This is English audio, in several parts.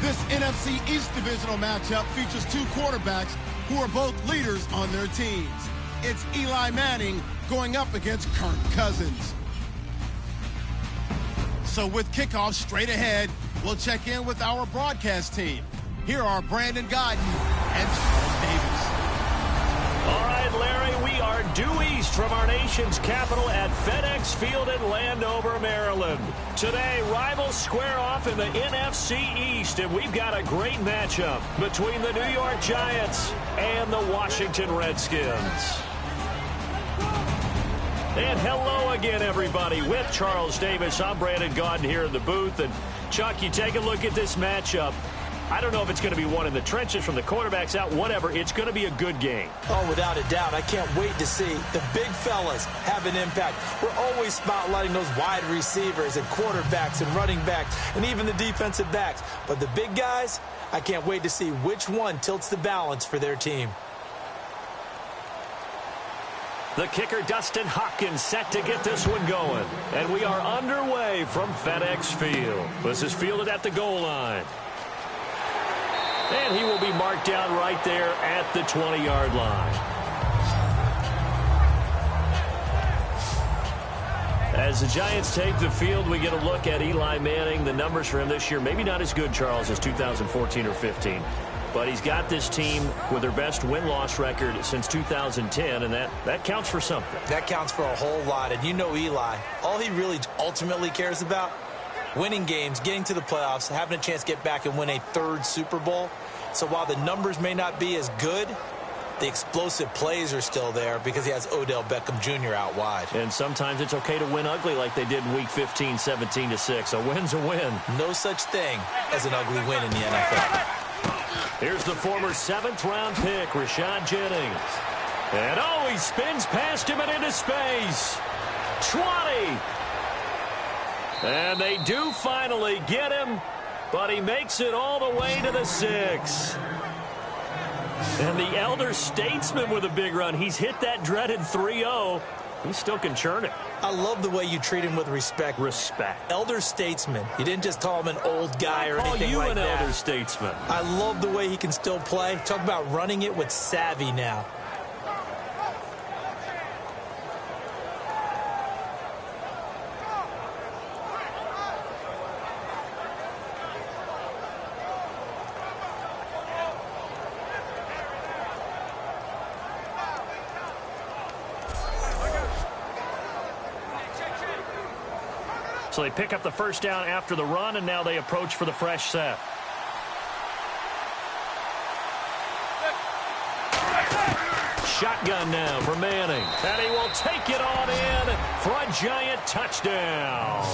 This NFC East divisional matchup features two quarterbacks who are both leaders on their teams. It's Eli Manning going up against Kirk Cousins. So with kickoff straight ahead, we'll check in with our broadcast team. Here are Brandon Godden and Charles Davis. All right, Larry, we are due east from our nation's capital at FedEx Field in Landover, Maryland. Today, rivals square off in the NFC East, and we've got a great matchup between the New York Giants and the Washington Redskins. And hello again, everybody. With Charles Davis, I'm Brandon Godden here in the booth. And, Chuck, you take a look at this matchup. I don't know if it's going to be one in the trenches from the quarterbacks out, whatever. It's going to be a good game. Oh, without a doubt. I can't wait to see the big fellas have an impact. We're always spotlighting those wide receivers and quarterbacks and running backs and even the defensive backs. But the big guys, I can't wait to see which one tilts the balance for their team. The kicker, Dustin Hopkins, set to get this one going. And we are underway from FedEx Field. This is fielded at the goal line. And he will be marked down right there at the 20-yard line. As the Giants take the field, we get a look at Eli Manning. The numbers for him this year, maybe not as good, Charles, as 2014 or 15. But he's got this team with their best win-loss record since 2010, and that counts for something. That counts for a whole lot. And you know Eli, all he really ultimately cares about, winning games, getting to the playoffs, having a chance to get back and win a third Super Bowl. So while the numbers may not be as good, the explosive plays are still there because he has Odell Beckham Jr. out wide. And sometimes it's okay to win ugly like they did in Week 15, 17-6. A win's a win. No such thing as an ugly win in the NFL. Here's the former 7th-round pick, Rashad Jennings. And, oh, he spins past him and into space. 20. And they do finally get him, but he makes it all the way to the 6. And the elder statesman with a big run. He's hit that dreaded 3-0. He still can churn it. I love the way you treat him with respect. Respect. Elder statesman. You didn't just call him an old guy or anything like that. I call you an elder statesman. I love the way he can still play. Talk about running it with savvy now. So they pick up the first down after the run, and now they approach for the fresh set. Shotgun now for Manning. And he will take it on in for a Giant touchdown.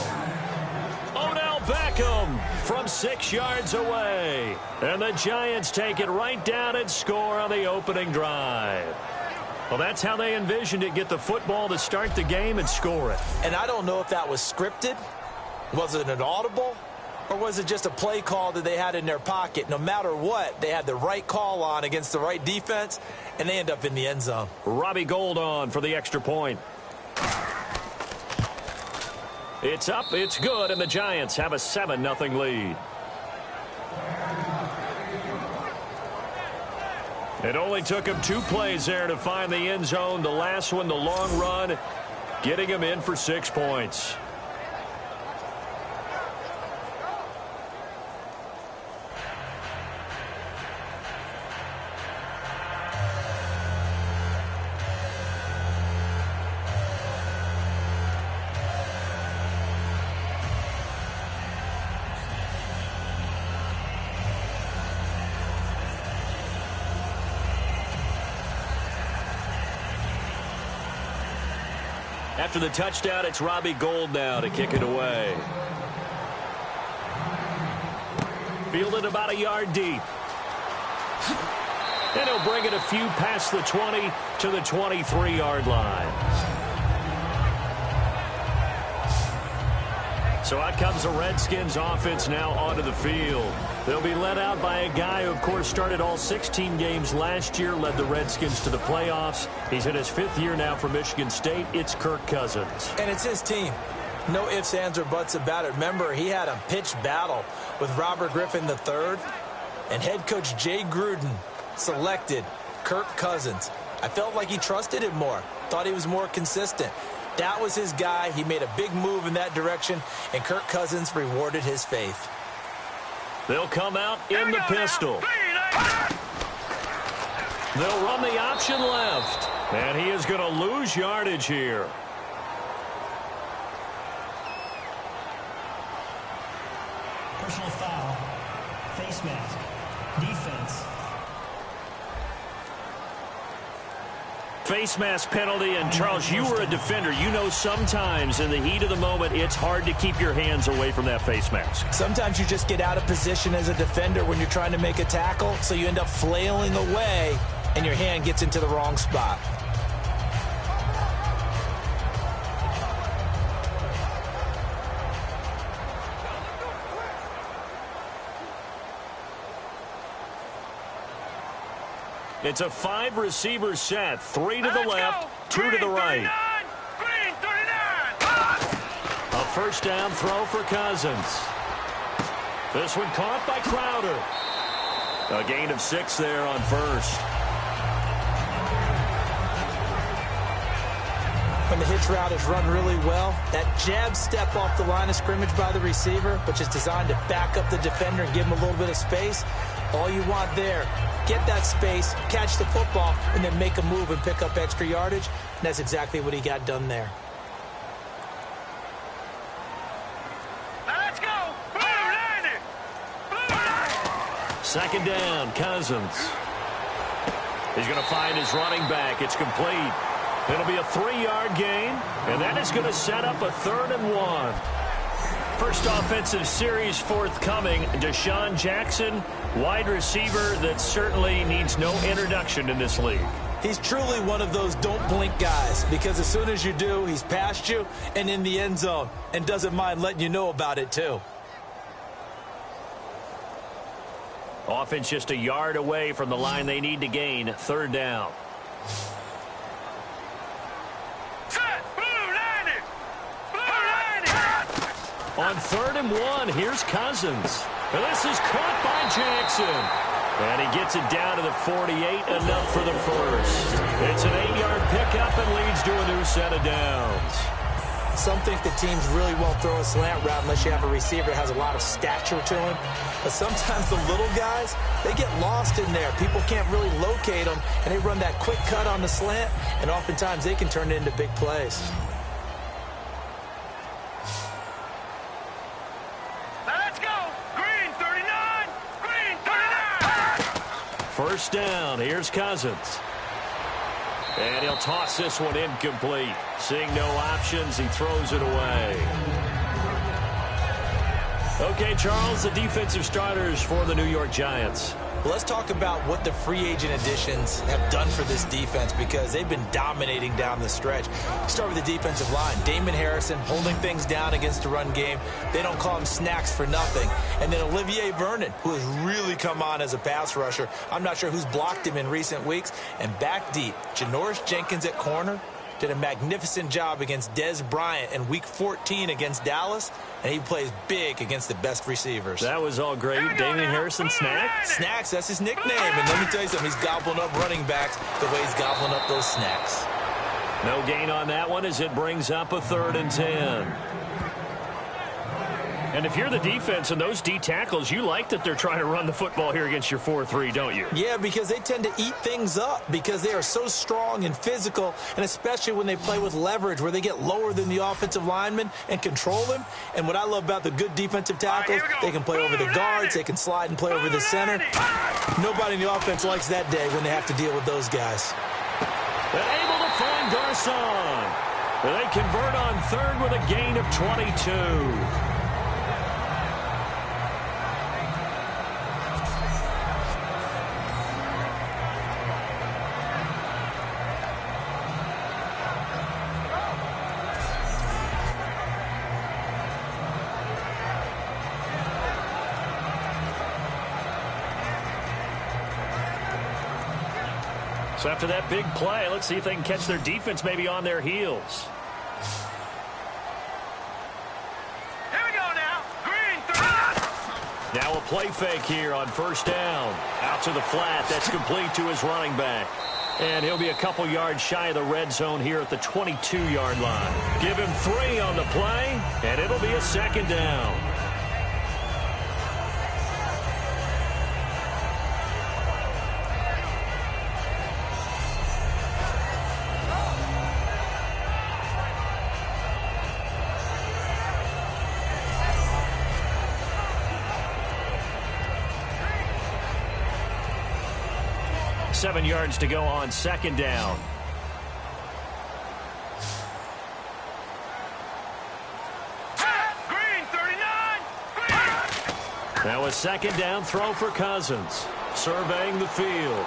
Odell Beckham from 6 yards away. And the Giants take it right down and score on the opening drive. Well, that's how they envisioned it. Get the football to start the game and score it. And I don't know if that was scripted. Was it an audible? Or was it just a play call that they had in their pocket? No matter what, they had the right call on against the right defense, and they end up in the end zone. Robbie Gould on for the extra point. It's up, it's good, and the Giants have a 7-0 lead. It only took him 2 plays there to find the end zone. The last one, the long run, getting him in for 6 points. After the touchdown, it's Robbie Gould now to kick it away. Fielded about a yard deep. And he'll bring it a few past the 20 to the 23-yard line. So out comes the Redskins offense now onto the field. They'll be led out by a guy who, of course, started all 16 games last year, led the Redskins to the playoffs. He's in his 5th year now for Michigan State. It's Kirk Cousins. And it's his team. No ifs, ands, or buts about it. Remember, he had a pitched battle with Robert Griffin III, and head coach Jay Gruden selected Kirk Cousins. I felt like he trusted him more, thought he was more consistent. That was his guy. He made a big move in that direction, and Kirk Cousins rewarded his faith. They'll come out in the pistol. They'll run the option left, and he is going to lose yardage here. Personal foul, face mask, defense. Face mask penalty, and Charles, you were a defender. You know sometimes in the heat of the moment, it's hard to keep your hands away from that face mask. Sometimes you just get out of position as a defender when you're trying to make a tackle, so you end up flailing away, and your hand gets into the wrong spot. It's a 5-receiver set. 3 to the left, 2 to the right. A first down throw for Cousins. This one caught by Crowder. A gain of 6 there on first. When the hitch route is run really well, that jab step off the line of scrimmage by the receiver, which is designed to back up the defender and give him a little bit of space, all you want there, get that space, catch the football, and then make a move and pick up extra yardage. And that's exactly what he got done there. Let's go! Second down, Cousins. He's going to find his running back. It's complete. It'll be a 3-yard gain, and that is going to set up a 3rd and 1. First offensive series forthcoming. Deshaun Jackson, wide receiver that certainly needs no introduction in this league. He's truly one of those don't blink guys, because as soon as you do, he's past you and in the end zone and doesn't mind letting you know about it too. Offense just a yard away from the line they need to gain. 3rd down. On 3rd and 1, here's Cousins. And this is caught by Jackson. And he gets it down to the 48, enough for the first. It's an 8-yard pickup and leads to a new set of downs. Some think the teams really won't throw a slant route unless you have a receiver that has a lot of stature to him. But sometimes the little guys, they get lost in there. People can't really locate them, and they run that quick cut on the slant, and oftentimes they can turn it into big plays. First down, here's Cousins. And he'll toss this one incomplete. Seeing no options, he throws it away. Okay, Charles, the defensive starters for the New York Giants. Well, let's talk about what the free agent additions have done for this defense, because they've been dominating down the stretch. Start with the defensive line. Damon Harrison holding things down against the run game. They don't call him Snacks for nothing. And then Olivier Vernon, who has really come on as a pass rusher. I'm not sure who's blocked him in recent weeks. And back deep, Janoris Jenkins at corner did a magnificent job against Dez Bryant in Week 14 against Dallas, and he plays big against the best receivers. That was all great. Damian Harrison, Snacks? Snacks, that's his nickname. And let me tell you something, he's gobbling up running backs the way he's gobbling up those snacks. No gain on that one as it brings up a 3rd and 10. And if you're the defense and those D tackles, you like that they're trying to run the football here against your 4-3, don't you? Yeah, because they tend to eat things up because they are so strong and physical, and especially when they play with leverage where they get lower than the offensive lineman and control him. And what I love about the good defensive tackles, they can play over the guards, they can slide and play over the center. Nobody in the offense likes that day when they have to deal with those guys. And able to find Garcon. They convert on 3rd with a gain of 22. So after that big play, let's see if they can catch their defense maybe on their heels. Now a play fake here on first down. Out to the flat. That's complete to his running back. And he'll be a couple yards shy of the red zone here at the 22-yard line. Give him 3 on the play, and it'll be a second down. Seven yards to go on second down. Green, 39. Green. Now a second down throw for Cousins. Surveying the field.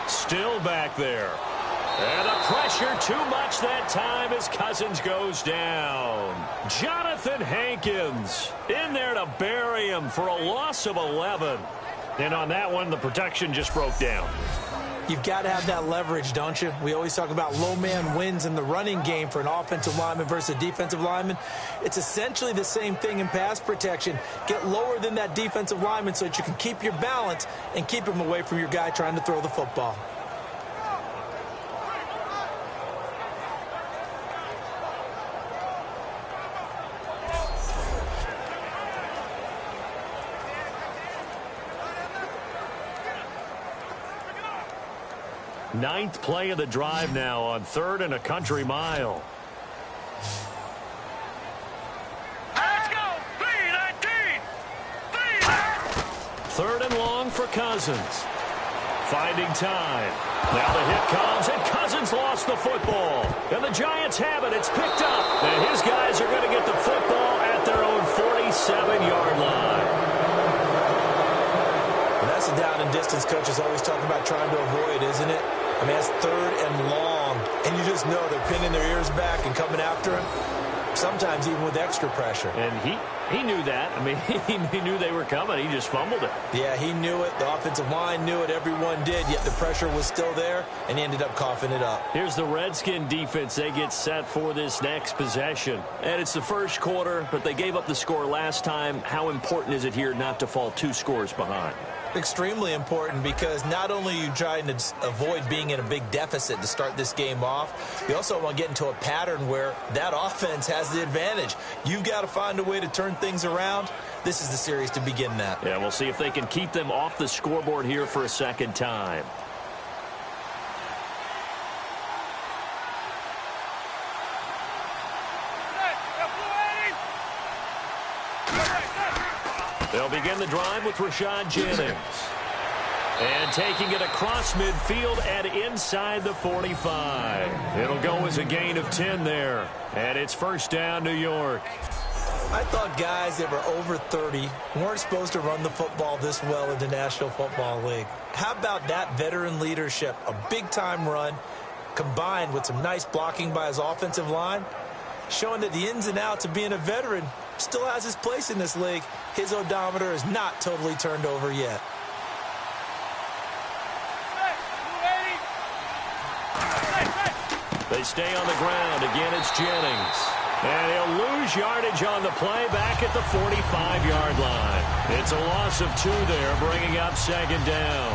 Still back there. And the pressure too much that time as Cousins goes down. Jonathan Hankins in there to bury him for a loss of 11. And on that one, the protection just broke down. You've got to have that leverage, don't you? We always talk about low man wins in the running game for an offensive lineman versus a defensive lineman. It's essentially the same thing in pass protection. Get lower than that defensive lineman so that you can keep your balance and keep him away from your guy trying to throw the football. Ninth play of the drive now on 3rd and a country mile. Let's go. 3-19. 3rd and long for Cousins. Finding time. Now the hit comes, and Cousins lost the football. And the Giants have it. It's picked up. And his guys are going to get the football at their own 47-yard line. And that's a down and distance coaches always talk about trying to avoid, isn't it? I mean, that's 3rd and long, and you just know they're pinning their ears back and coming after him, sometimes even with extra pressure. And he knew that. I mean, he knew they were coming. He just fumbled it. Yeah, he knew it. The offensive line knew it. Everyone did, yet the pressure was still there, and he ended up coughing it up. Here's the Redskin defense. They get set for this next possession. And it's the first quarter, but they gave up the score last time. How important is it here not to fall 2 scores behind? Extremely important, because not only are you trying to avoid being in a big deficit to start this game off, you also want to get into a pattern where that offense has the advantage. You've got to find a way to turn things around. This is the series to begin that. Yeah, we'll see if they can keep them off the scoreboard here for a second time. They'll begin the drive with Rashad Jennings. And taking it across midfield and inside the 45. It'll go as a gain of 10 there. And it's first down, New York. I thought guys that were over 30 weren't supposed to run the football this well in the National Football League. How about that veteran leadership? A big-time run combined with some nice blocking by his offensive line, showing that the ins and outs of being a veteran still has his place in this league. His odometer is not totally turned over yet. They stay on the ground. Again, it's Jennings. And he'll lose yardage on the play back at the 45-yard line. It's a loss of 2 there, bringing up second down.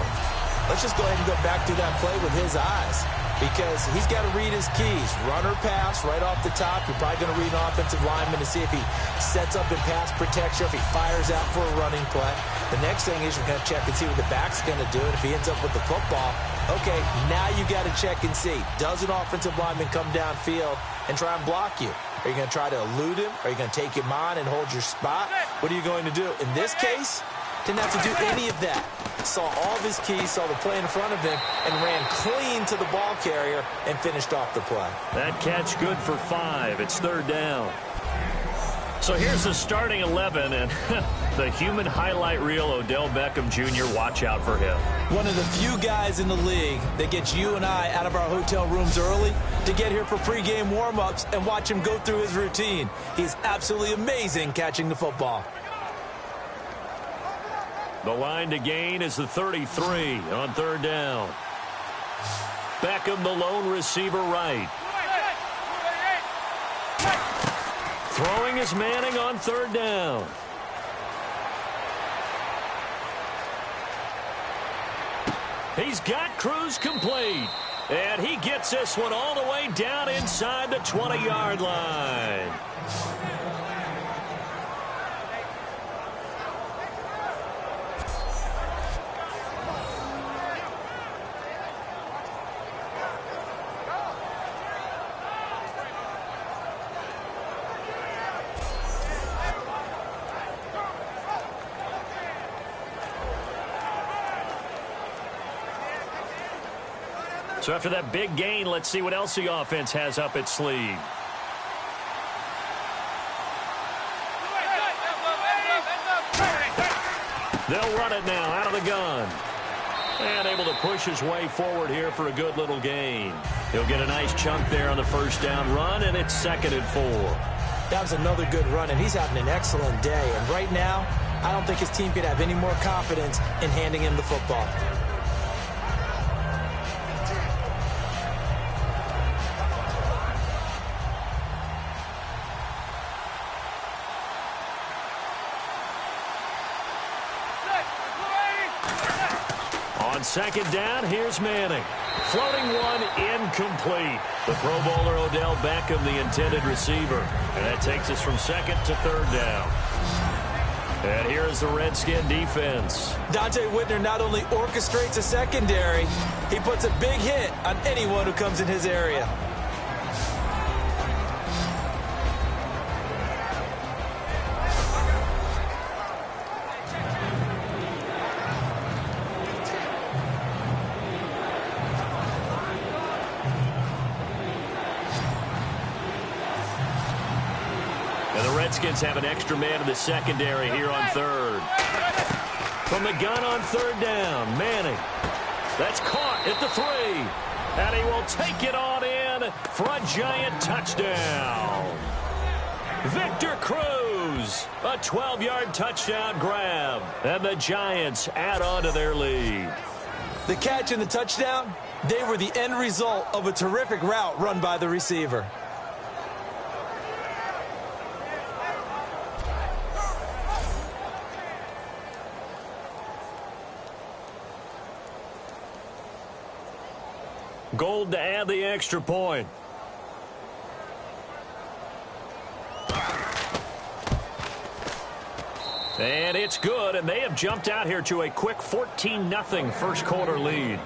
Let's just go ahead and go back through that play with his eyes, because he's got to read his keys. Run or pass right off the top. You're probably going to read an offensive lineman to see if he sets up in pass protection, if he fires out for a running play. The next thing is you're going to check and see what the back's going to do. And if he ends up with the football, okay, now you got to check and see. Does an offensive lineman come downfield and try and block you? Are you going to try to elude him? Are you going to take him on and hold your spot? What are you going to do? In this case, didn't have to do any of that. Saw all of his keys, saw the play in front of him, and ran clean to the ball carrier and finished off the play. That catch good for 5. It's third down. So here's the starting 11, and the human highlight reel, Odell Beckham Jr., watch out for him. One of the few guys in the league that gets you and I out of our hotel rooms early to get here for pregame warm-ups and watch him go through his routine. He's absolutely amazing catching the football. The line to gain is the 33 on third down. Beckham, the lone receiver right. Throwing is Manning on third down. He's got Cruz complete. And he gets this one all the way down inside the 20-yard line. So after that big gain, let's see what else the offense has up its sleeve. They'll run it now out of the gun. And able to push his way forward here for a good little gain. He'll get a nice chunk there on the first down run, and it's 2nd and 4. That was another good run, and he's having an excellent day. And right now, I don't think his team could have any more confidence in handing him the football. On 2nd down, here's Manning. Floating one, incomplete. The Pro Bowler Odell Beckham, the intended receiver. And that takes us from 2nd to 3rd down. And here's the Redskin defense. Dante Whitner not only orchestrates a secondary, he puts a big hit on anyone who comes in his area. Redskins have an extra man in the secondary here on 3rd. From the gun on 3rd down, Manning. That's caught at the 3. And he will take it on in for a giant touchdown. Victor Cruz, a 12-yard touchdown grab. And the Giants add on to their lead. The catch and the touchdown, they were the end result of a terrific route run by the receiver. Gold to add the extra point. And it's good, and they have jumped out here to a quick 14-0 first quarter lead.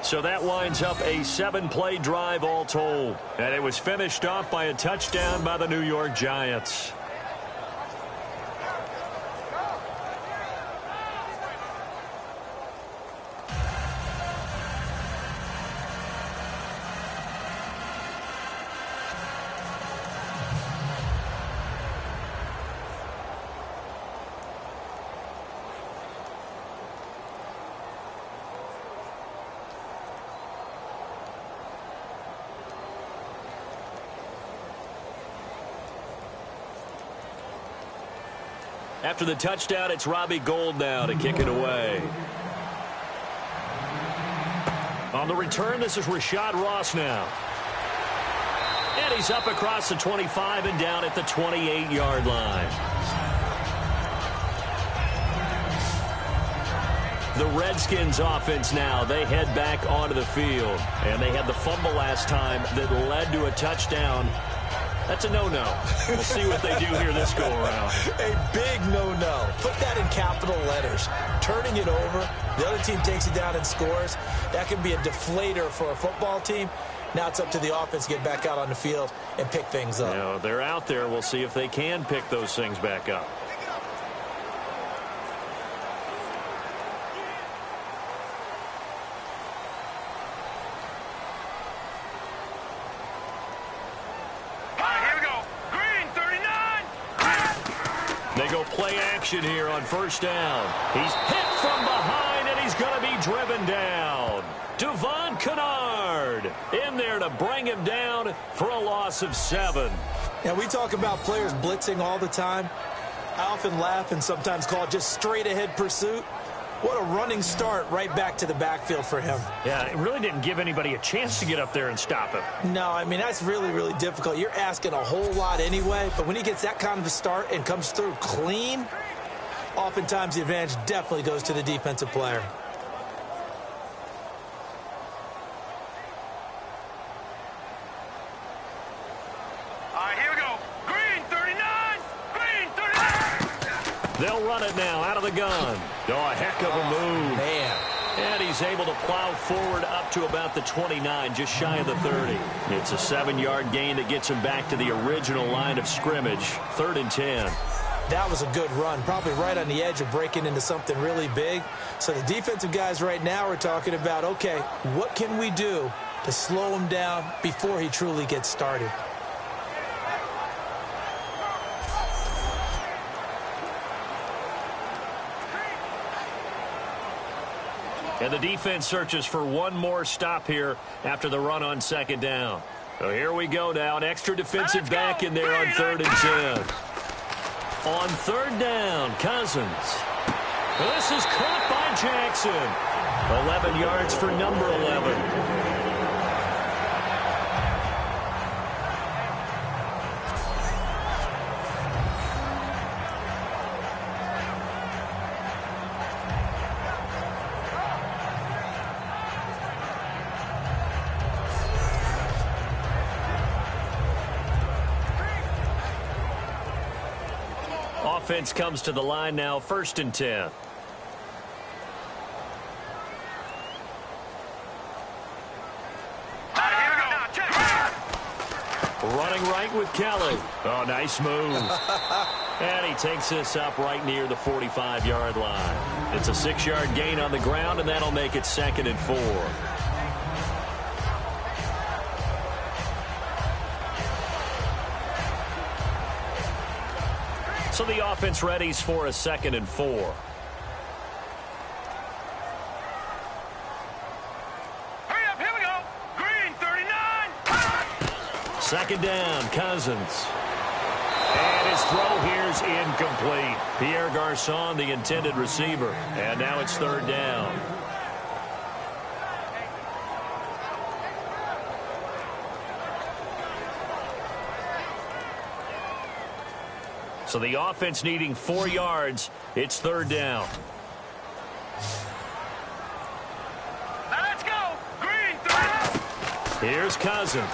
So that winds up a 7-play drive all told. And it was finished off by a touchdown by the New York Giants. After the touchdown, it's Robbie Gould now to kick it away. On the return, this is Rashad Ross now. And he's up across the 25 and down at the 28-yard line. The Redskins offense now, they head back onto the field. And they had the fumble last time that led to a touchdown. That's a no-no. We'll see what they do here this go-around. A big no-no. Put that in capital letters. Turning it over, the other team takes it down and scores. That can be a deflator for a football team. Now it's up to the offense to get back out on the field and pick things up. You know, they're out there. We'll see if they can pick those things back up. Play action here on first down. He's hit from behind, and he's going to be driven down. Devon Kennard in there to bring him down for a loss of 7. Now, we talk about players blitzing all the time. I often laugh and sometimes call it just straight-ahead pursuit. What a running start right back to the backfield for him. Yeah, it really didn't give anybody a chance to get up there and stop him. No, I mean, that's really, really difficult. You're asking a whole lot anyway, but when he gets that kind of a start and comes through clean, oftentimes the advantage definitely goes to the defensive player. All right, here we go. Green 39. Green 39. They'll run it now out of the gun. Oh, a heck of a move. Man. And he's able to plow forward up to about the 29, just shy of the 30. It's a 7-yard gain that gets him back to the original line of scrimmage, 3rd and 10. That was a good run, probably right on the edge of breaking into something really big. So the defensive guys right now are talking about, okay, what can we do to slow him down before he truly gets started? And the defense searches for one more stop here after the run on 2nd down. So here we go now, an extra defensive back in there on 3rd and 10. On 3rd down, Cousins. This is caught by Jackson. 11 yards for number 11. Offense comes to the line now, 1st and 10. Running right with Kelly. Oh, nice move. And he takes this up right near the 45-yard line. It's a 6-yard gain on the ground, and that'll make it 2nd and 4. So the offense readies for a 2nd and 4. Hurry up, here we go. Green 39. 2nd down, Cousins. And his throw here's incomplete. Pierre Garçon, the intended receiver. And now it's 3rd down. So the offense needing 4 yards. It's 3rd down. Now let's go. Green 30. Here's Cousins.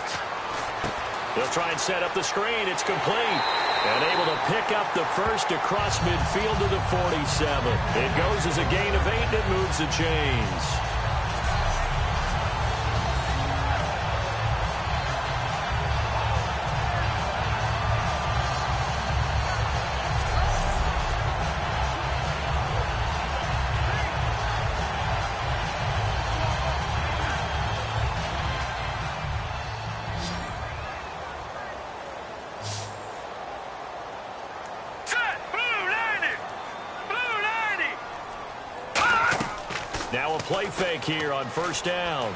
They'll try and set up the screen. It's complete. And able to pick up the first across midfield to the 47. It goes as a gain of 8 and it moves the chains. Now a play fake here on 1st down.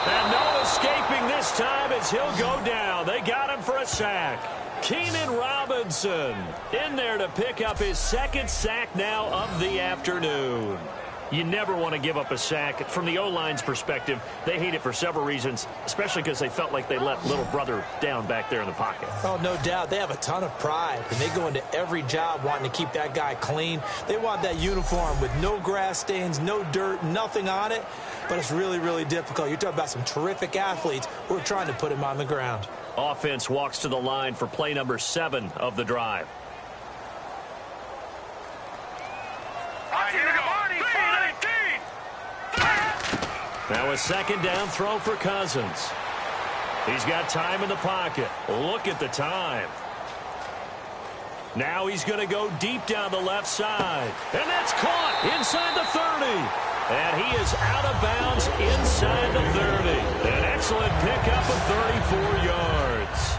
And no escaping this time as he'll go down. They got him for a sack. Keenan Robinson in there to pick up his 2nd sack now of the afternoon. You never want to give up a sack. From the O-line's perspective, they hate it for several reasons, especially because they felt like they let little brother down back there in the pocket. Oh, no doubt. They have a ton of pride, and they go into every job wanting to keep that guy clean. They want that uniform with no grass stains, no dirt, nothing on it, but it's really, really difficult. You're talking about some terrific athletes who are trying to put him on the ground. Offense walks to the line for play number 7 of the drive. Now a 2nd down throw for Cousins. He's got time in the pocket. Look at the time. Now he's going to go deep down the left side. And that's caught inside the 30. And he is out of bounds inside the 30. An excellent pickup of 34 yards.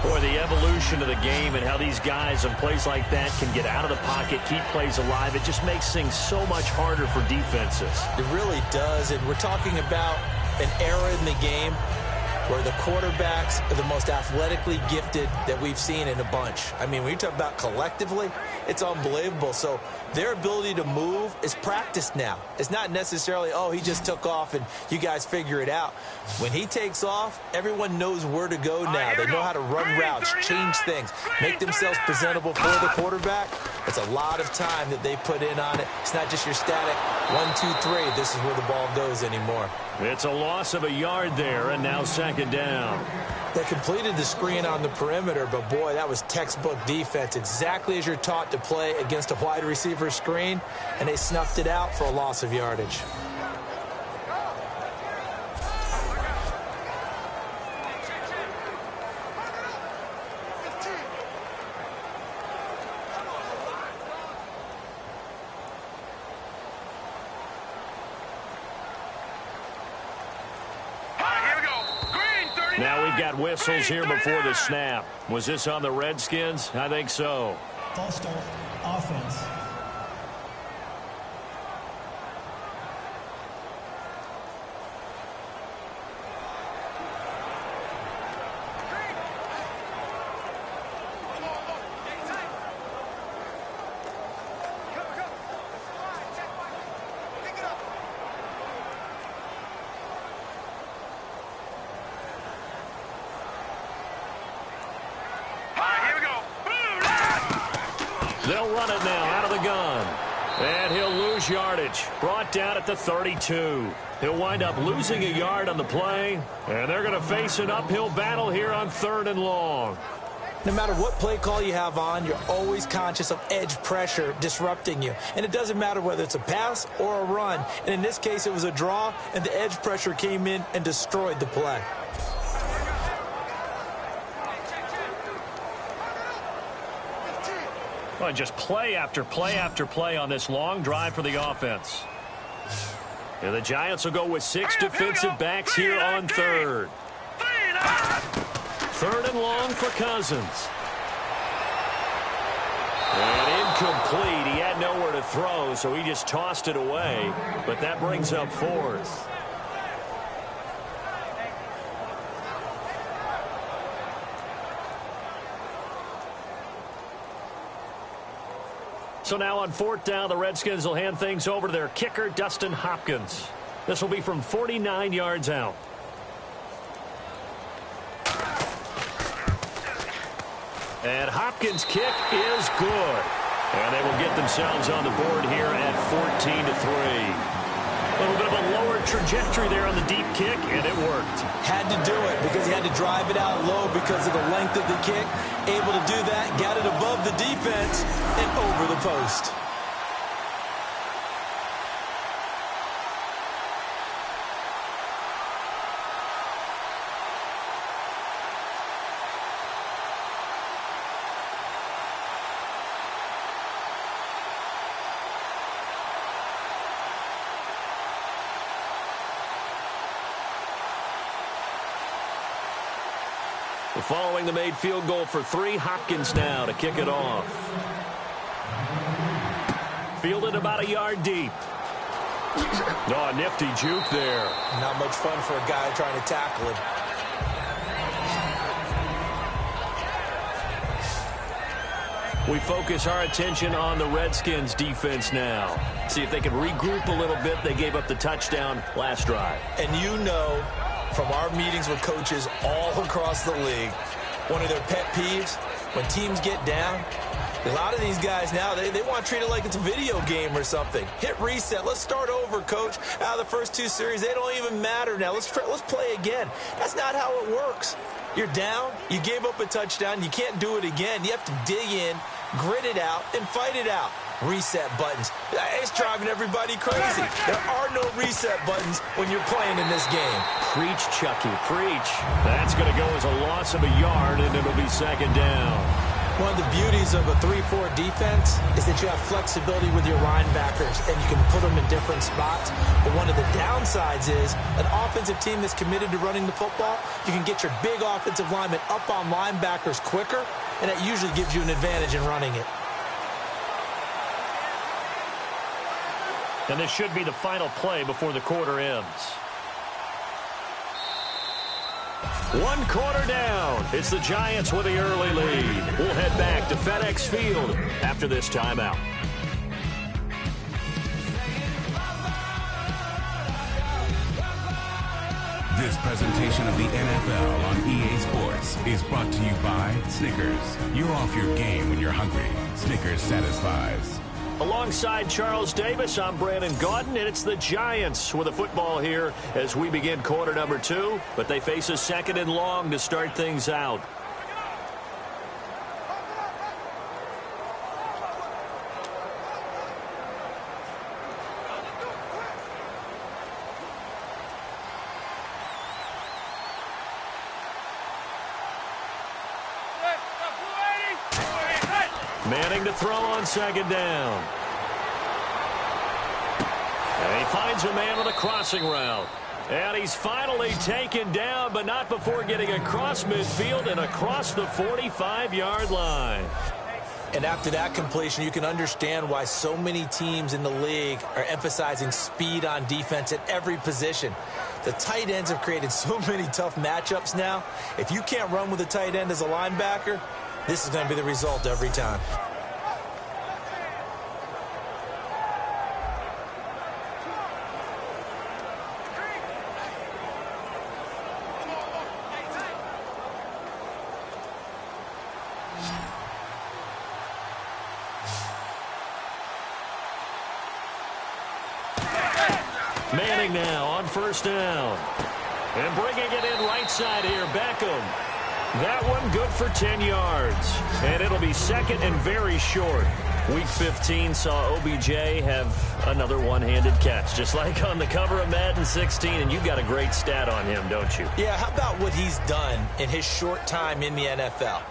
Boy, the evolution of the game and how these guys in plays like that can get out of the pocket, keep plays alive, it just makes things so much harder for defenses. It really does, and we're talking about an era in the game where the quarterbacks are the most athletically gifted that we've seen in a bunch. I mean, when you talk about collectively, it's unbelievable. So their ability to move is practiced now. It's not necessarily, oh, he just took off and you guys figure it out. When he takes off, everyone knows where to go now. They know how to run routes, change things, make themselves presentable for the quarterback. It's a lot of time that they put in on it. It's not just your static 1, 2, 3. This is where the ball goes anymore. It's a loss of a yard there, and now second down. They completed the screen on the perimeter, but boy, that was textbook defense, exactly as you're taught to play against a wide receiver screen, and they snuffed it out for a loss of yardage. Now we've got whistles here before the snap. Was this on the Redskins? I think so. False start, offense. They'll run it now out of the gun. And he'll lose yardage. Brought down at the 32. He'll wind up losing a yard on the play. And they're going to face an uphill battle here on 3rd and long. No matter what play call you have on, you're always conscious of edge pressure disrupting you. And it doesn't matter whether it's a pass or a run. And in this case, it was a draw, and the edge pressure came in and destroyed the play. Well, just play after play after play on this long drive for the offense. And the Giants will go with 6 defensive backs here on 3rd. 3rd and long for Cousins. And incomplete. He had nowhere to throw, so he just tossed it away. But that brings up 4th. So now on 4th down, the Redskins will hand things over to their kicker, Dustin Hopkins. This will be from 49 yards out. And Hopkins' kick is good. And they will get themselves on the board here at 14-3. A little bit of a lower trajectory there on the deep kick, and it worked. Had to do it because he had to drive it out low because of the length of the kick. Able to do that, got it above the defense and over the post. Following the made field goal for 3, Hopkins now to kick it off. Fielded about a yard deep. Oh, a nifty juke there. Not much fun for a guy trying to tackle him. We focus our attention on the Redskins defense now. See if they can regroup a little bit. They gave up the touchdown last drive. And you know, from our meetings with coaches all across the league, one of their pet peeves, when teams get down, a lot of these guys now, they want to treat it like it's a video game or something. Hit reset. Let's start over, coach. Out of the first 2 series, they don't even matter now. Let's play again. That's not how it works. You're down. You gave up a touchdown. You can't do it again. You have to dig in, grit it out, and fight it out. Reset buttons. It's driving everybody crazy. There are no reset buttons when you're playing in this game. Preach, Chucky, preach. That's going to go as a loss of a yard, and it'll be 2nd down. One of the beauties of a 3-4 defense is that you have flexibility with your linebackers, and you can put them in different spots. But one of the downsides is an offensive team that's committed to running the football, you can get your big offensive linemen up on linebackers quicker, and that usually gives you an advantage in running it. And this should be the final play before the quarter ends. 1 quarter down. It's the Giants with the early lead. We'll head back to FedEx Field after this timeout. This presentation of the NFL on EA Sports is brought to you by Snickers. You're off your game when you're hungry. Snickers satisfies. Alongside Charles Davis, I'm Brandon Gaudin, and it's the Giants with the football here as we begin quarter number 2, but they face a 2nd and long to start things out. Manning to throw on 2nd down. And he finds a man with a crossing route. And he's finally taken down, but not before getting across midfield and across the 45-yard line. And after that completion, you can understand why so many teams in the league are emphasizing speed on defense at every position. The tight ends have created so many tough matchups now. If you can't run with a tight end as a linebacker, this is going to be the result every time. Manning now on 1st down. And bringing it in right side here, Beckham. That one good for 10 yards. And it'll be 2nd and very short. Week 15 saw OBJ have another one-handed catch, just like on the cover of Madden 16, and you've got a great stat on him, don't you? Yeah, how about what he's done in his short time in the NFL?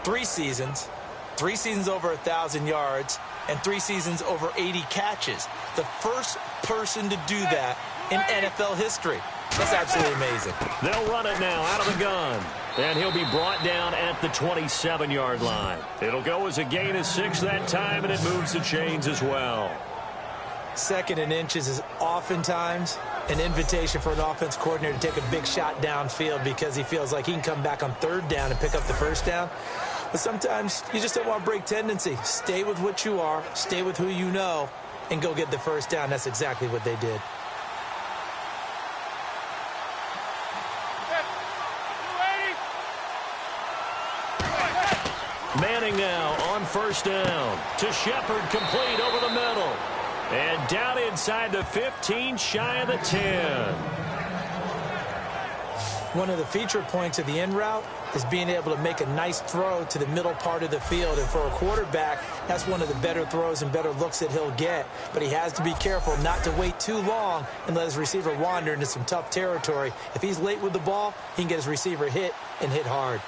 3 seasons, 3 seasons over 1,000 yards, and 3 seasons over 80 catches. The first person to do that in NFL history. That's absolutely amazing. They'll run it now out of the gun. And he'll be brought down at the 27-yard line. It'll go as a gain of 6 that time, and it moves the chains as well. 2nd and inches is oftentimes an invitation for an offense coordinator to take a big shot downfield because he feels like he can come back on 3rd down and pick up the 1st down. But sometimes you just don't want to break tendency. Stay with what you are, stay with who you know, and go get the 1st down. That's exactly what they did. Manning now on 1st down to Shepard, complete over the middle. And down inside the 15, shy of the 10. One of the feature points of the in route is being able to make a nice throw to the middle part of the field. And for a quarterback, that's one of the better throws and better looks that he'll get. But he has to be careful not to wait too long and let his receiver wander into some tough territory. If he's late with the ball, he can get his receiver hit and hit hard.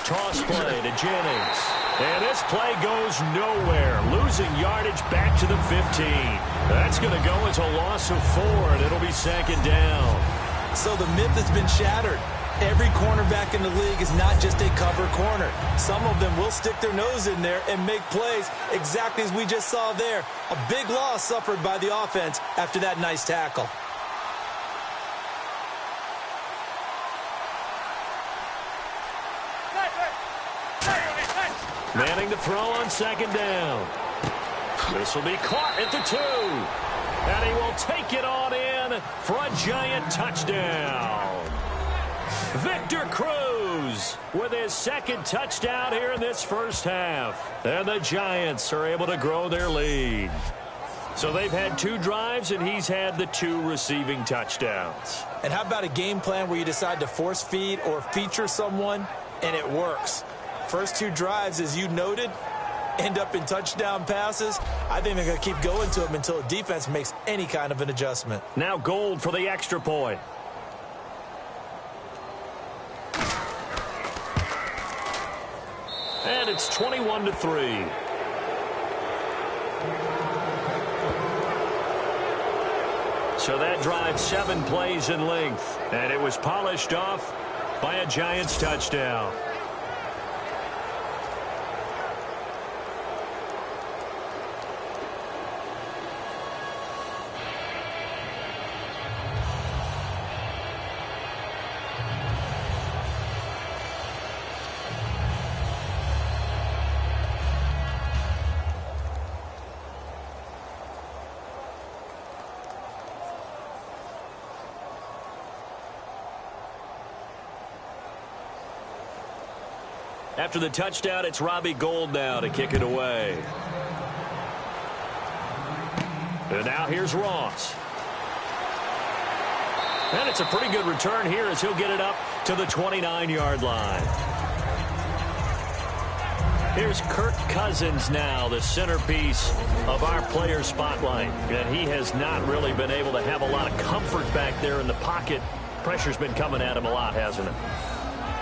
Toss play to Jennings. And this play goes nowhere. Losing yardage back to the 15. That's going to go as a loss of 4, and it'll be 2nd down. So the myth has been shattered. Every cornerback in the league is not just a cover corner. Some of them will stick their nose in there and make plays exactly as we just saw there. A big loss suffered by the offense after that nice tackle. Manning to throw on 2nd down. This will be caught at the 2. And he will take it on in for a Giant touchdown. Victor Cruz with his 2nd touchdown here in this 1st half. And the Giants are able to grow their lead. So they've had 2 drives, and he's had the 2 receiving touchdowns. And how about a game plan where you decide to force feed or feature someone, and it works? First 2 drives, as you noted, end up in touchdown passes. I think they're going to keep going to them until the defense makes any kind of an adjustment. Now Gold for the extra point. And it's 21-3. So that drive 7 plays in length, and it was polished off by a Giants touchdown. After the touchdown, it's Robbie Gould now to kick it away. And now here's Ross. And it's a pretty good return here as he'll get it up to the 29-yard line. Here's Kirk Cousins now, the centerpiece of our player spotlight. And he has not really been able to have a lot of comfort back there in the pocket. Pressure's been coming at him a lot, hasn't it?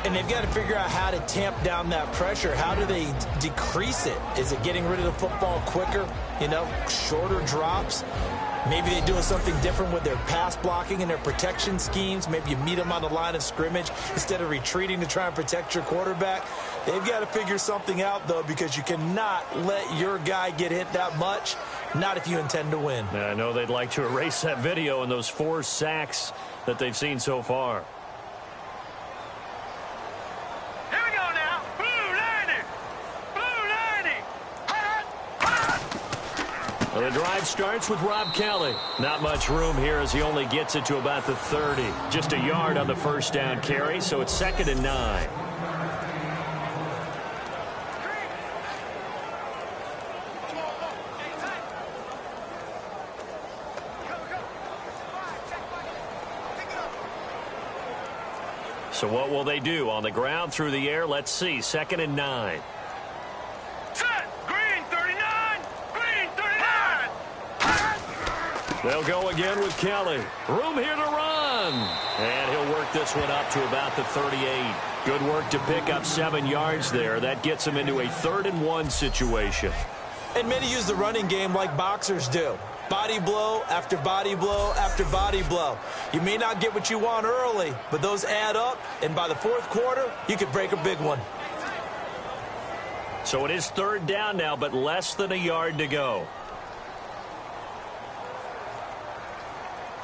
And they've got to figure out how to tamp down that pressure. How do they decrease it? Is it getting rid of the football quicker? You know, shorter drops? Maybe they're doing something different with their pass blocking and their protection schemes. Maybe you meet them on the line of scrimmage instead of retreating to try and protect your quarterback. They've got to figure something out, though, because you cannot let your guy get hit that much, not if you intend to win. I know they'd like to erase that video and those 4 sacks that they've seen so far. Here we go now. Blue 90. Blue 90. Well, the drive starts with Rob Kelly. Not much room here as he only gets it to about the 30. Just a yard on the first down carry, so it's 2nd and 9. So what will they do? On the ground, through the air? Let's see. 2nd and 9. Set. Green 39. Green 39. They'll go again with Kelly. Room here to run. And he'll work this one up to about the 38. Good work to pick up 7 yards there. That gets him into a 3rd and 1 situation. And many use the running game like boxers do. Body blow after body blow after body blow. You may not get what you want early, but those add up, and by the 4th quarter, you could break a big one. So it is 3rd down now, but less than a yard to go.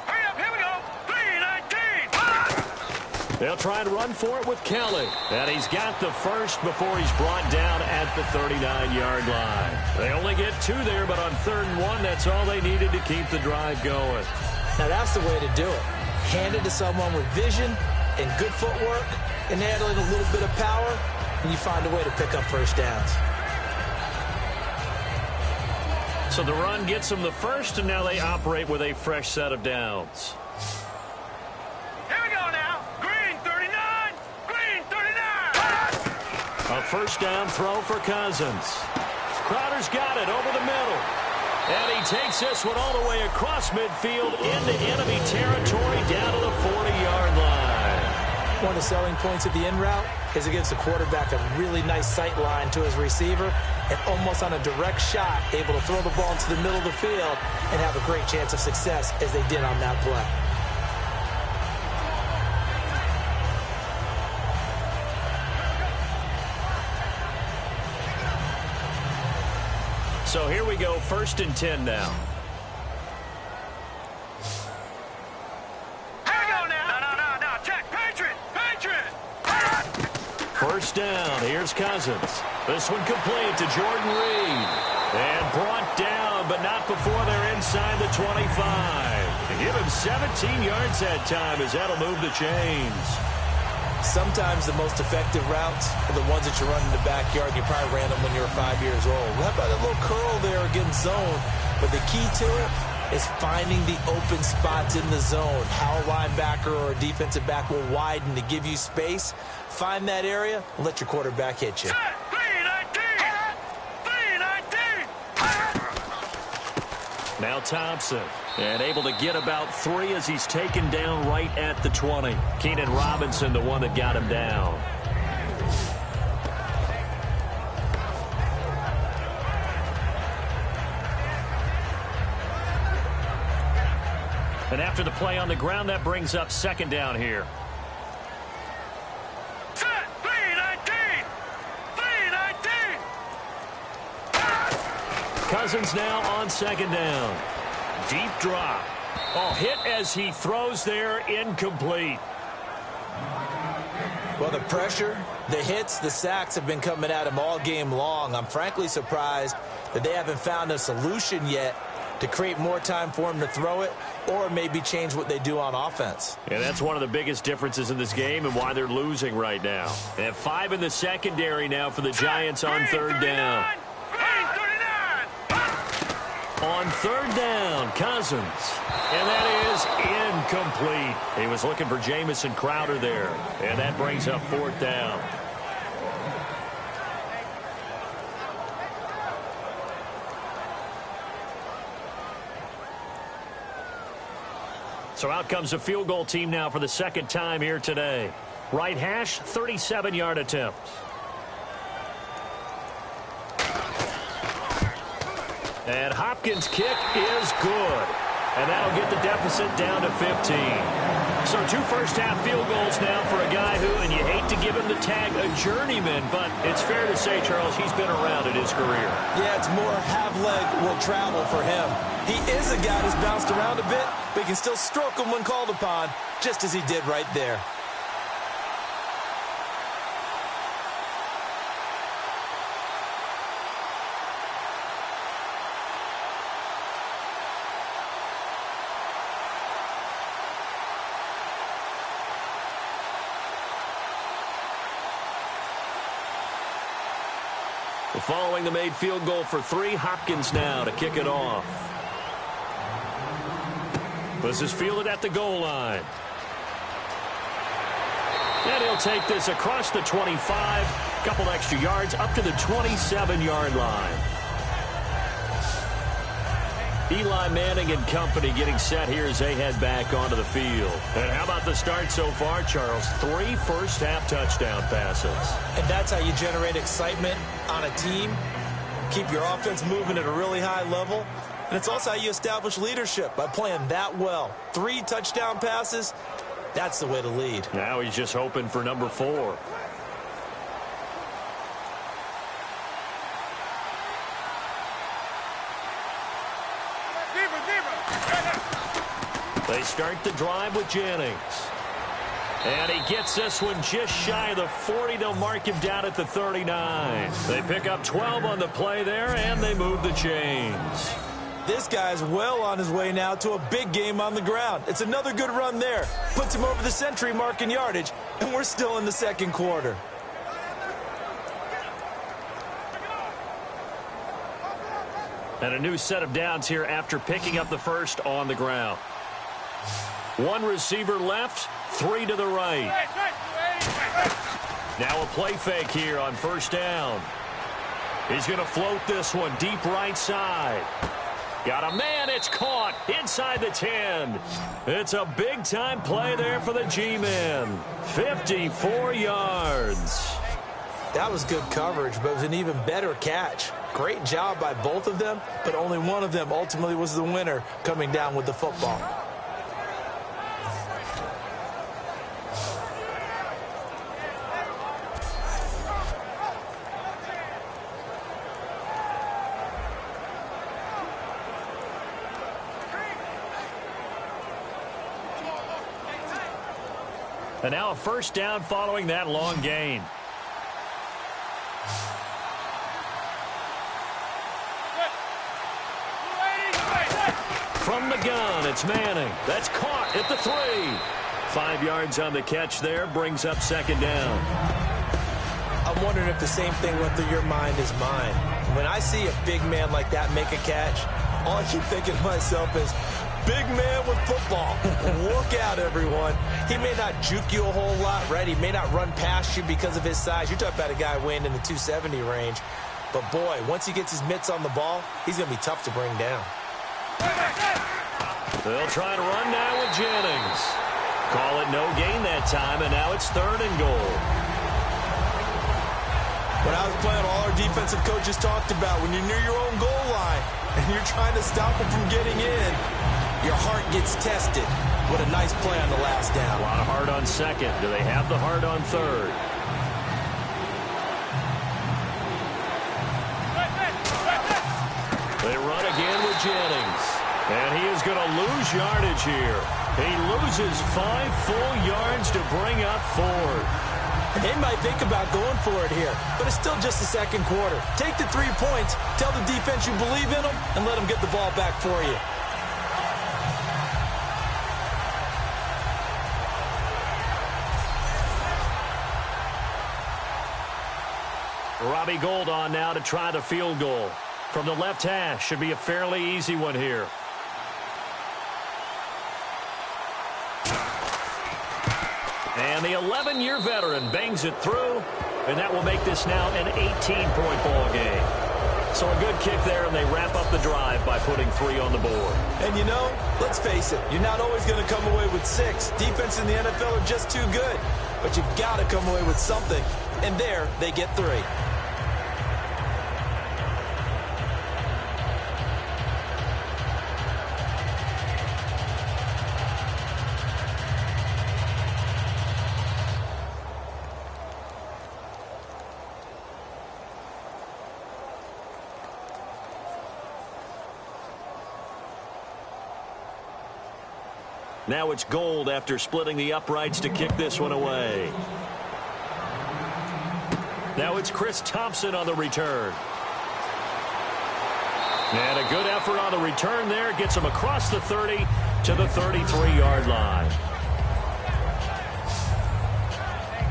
Hurry up, here we go. 319. They'll try and run for it with Kelly. And he's got the first before he's brought down at the 39-yard line. They only get 2 there, but on 3rd and 1, that's all they needed to keep the drive going. Now, that's the way to do it. Hand it to someone with vision and good footwork and add a little bit of power, and you find a way to pick up first downs. So the run gets them the first, and now they operate with a fresh set of downs. Here we go now. Green 39. Green 39. A first down throw for Cousins. Crowder's got it over the middle. And he takes this one all the way across midfield into enemy territory down to the 40-yard line. One of the selling points of the in route is against the quarterback, a really nice sight line to his receiver, and almost on a direct shot, able to throw the ball into the middle of the field and have a great chance of success as they did on that play. So here we go, 1st and 10 now. Here we go now. No. Check. Patriot. First down, here's Cousins. This one complete to Jordan Reed. And brought down, but not before they're inside the 25. To give him 17 yards that time as that'll move the chains. Sometimes the most effective routes are the ones that you run in the backyard. You probably ran them when you were 5 years old. How about a little curl there against zone? But the key to it is finding the open spots in the zone. How a linebacker or a defensive back will widen to give you space. Find that area and let your quarterback hit you. Set. 319. Now Thompson. And able to get about 3 as he's taken down right at the 20. Keenan Robinson, the one that got him down. And after the play on the ground, that brings up 2nd down here. Set. 319. Cousins now on 2nd down. Deep drop. Oh, hit as he throws there, incomplete. Well, the pressure, the hits, the sacks have been coming at him all game long. I'm frankly surprised that they haven't found a solution yet to create more time for him to throw it, or maybe change what they do on offense. And that's one of the biggest differences in this game and why they're losing right now. They have 5 in the secondary now for the Giants on third down. On third down, Cousins. And that is incomplete. He was looking for Jamison Crowder there. And that brings up fourth down. So out comes a field goal team now for the second time here today. Right hash, 37-yard attempt. And Hopkins' kick is good. And that'll get the deficit down to 15. So 2 first-half field goals now for a guy who, and you hate to give him the tag a journeyman, but it's fair to say, Charles, he's been around in his career. Yeah, it's more have leg will travel for him. He is a guy who's bounced around a bit, but he can still stroke him when called upon, just as he did right there. Following the made field goal for 3, Hopkins now to kick it off. This is fielded at the goal line. And he'll take this across the 25, couple extra yards up to the 27-yard line. Eli Manning and company getting set here as they head back onto the field. And how about the start so far, Charles? 3 first-half touchdown passes. And that's how you generate excitement on a team, keep your offense moving at a really high level, and it's also how you establish leadership by playing that well. 3 touchdown passes, that's the way to lead. Now he's just hoping for number 4. They start the drive with Jennings. And he gets this one just shy of the 40. They'll mark him down at the 39. They pick up 12 on the play there, and they move the chains. This guy's well on his way now to a big game on the ground. It's another good run there. Puts him over the century mark in yardage, and we're still in the second quarter. And a new set of downs here after picking up the first on the ground. 1 receiver left, 3 to the right. Now a play fake here on first down. He's going to float this one deep right side. Got a man, it's caught inside the 10. It's a big-time play there for the G-men. 54 yards. That was good coverage, but it was an even better catch. Great job by both of them, but only one of them ultimately was the winner coming down with the football. And now a first down following that long gain. From the gun, it's Manning. That's caught at the 3. 5 yards on the catch there, brings up second down. I'm wondering if the same thing went through your mind as mine. When I see a big man like that make a catch, all I keep thinking to myself is, big man with football. Look out, everyone. He may not juke you a whole lot, right? He may not run past you because of his size. You're talking about a guy weighing in the 270 range. But, boy, once he gets his mitts on the ball, he's going to be tough to bring down. They'll try to run now with Jennings. Call it no gain that time, and now it's 3rd and goal. When I was playing, all our defensive coaches talked about when you're near your own goal line and you're trying to stop them from getting in, your heart gets tested. What a nice play on the last down. A lot of heart on second. Do they have the heart on third? They run again with Jennings. And he is going to lose yardage here. He loses 5 full yards to bring up 4. They might think about going for it here, but it's still just the second quarter. Take the 3 points, tell the defense you believe in them, and let them get the ball back for you. Robbie Gould on now to try the field goal. From the left hash, should be a fairly easy one here. And the 11-year veteran bangs it through, and that will make this now an 18-point ball game. So a good kick there, and they wrap up the drive by putting 3 on the board. And you know, let's face it, you're not always going to come away with 6. Defense in the NFL are just too good. But you've got to come away with something. And there, they get 3. Now it's Gould after splitting the uprights to kick this one away. Now it's Chris Thompson on the return. And a good effort on the return there. Gets him across the 30 to the 33-yard line.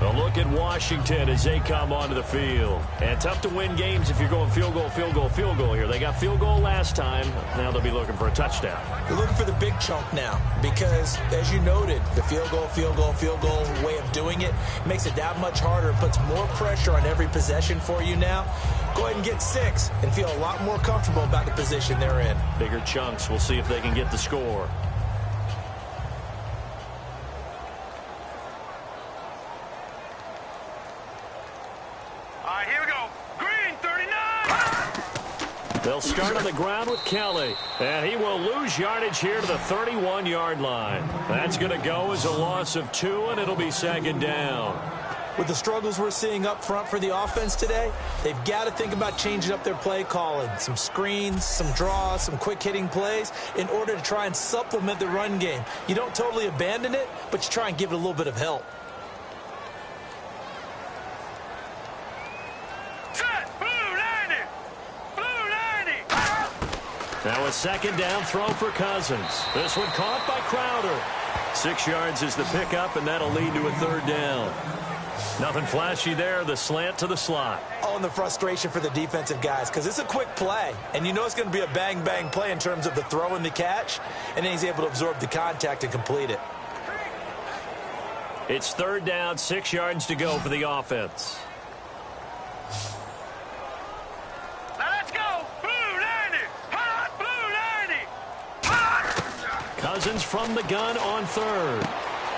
A look at Washington as they come onto the field. And tough to win games if you're going field goal, field goal, field goal here. They got field goal last time. Now they'll be looking for a touchdown. They're looking for the big chunk now because, as you noted, the field goal, field goal, field goal way of doing it makes it that much harder. It puts more pressure on every possession for you now. Go ahead and get 6 and feel a lot more comfortable about the position they're in. Bigger chunks. We'll see if they can get the score. They'll start on the ground with Kelly, and he will lose yardage here to the 31-yard line. That's going to go as a loss of 2, and it'll be 2nd down. With the struggles we're seeing up front for the offense today, they've got to think about changing up their play calling. Some screens, some draws, some quick-hitting plays in order to try and supplement the run game. You don't totally abandon it, but you try and give it a little bit of help. Now a 2nd down throw for Cousins. This one caught by Crowder. 6 yards is the pickup, and that'll lead to a 3rd down. Nothing flashy there. The slant to the slot. Oh, and the frustration for the defensive guys because it's a quick play. And you know it's going to be a bang-bang play in terms of the throw and the catch. And then he's able to absorb the contact and complete it. It's 3rd down, 6 yards to go for the offense. Cousins from the gun on 3rd.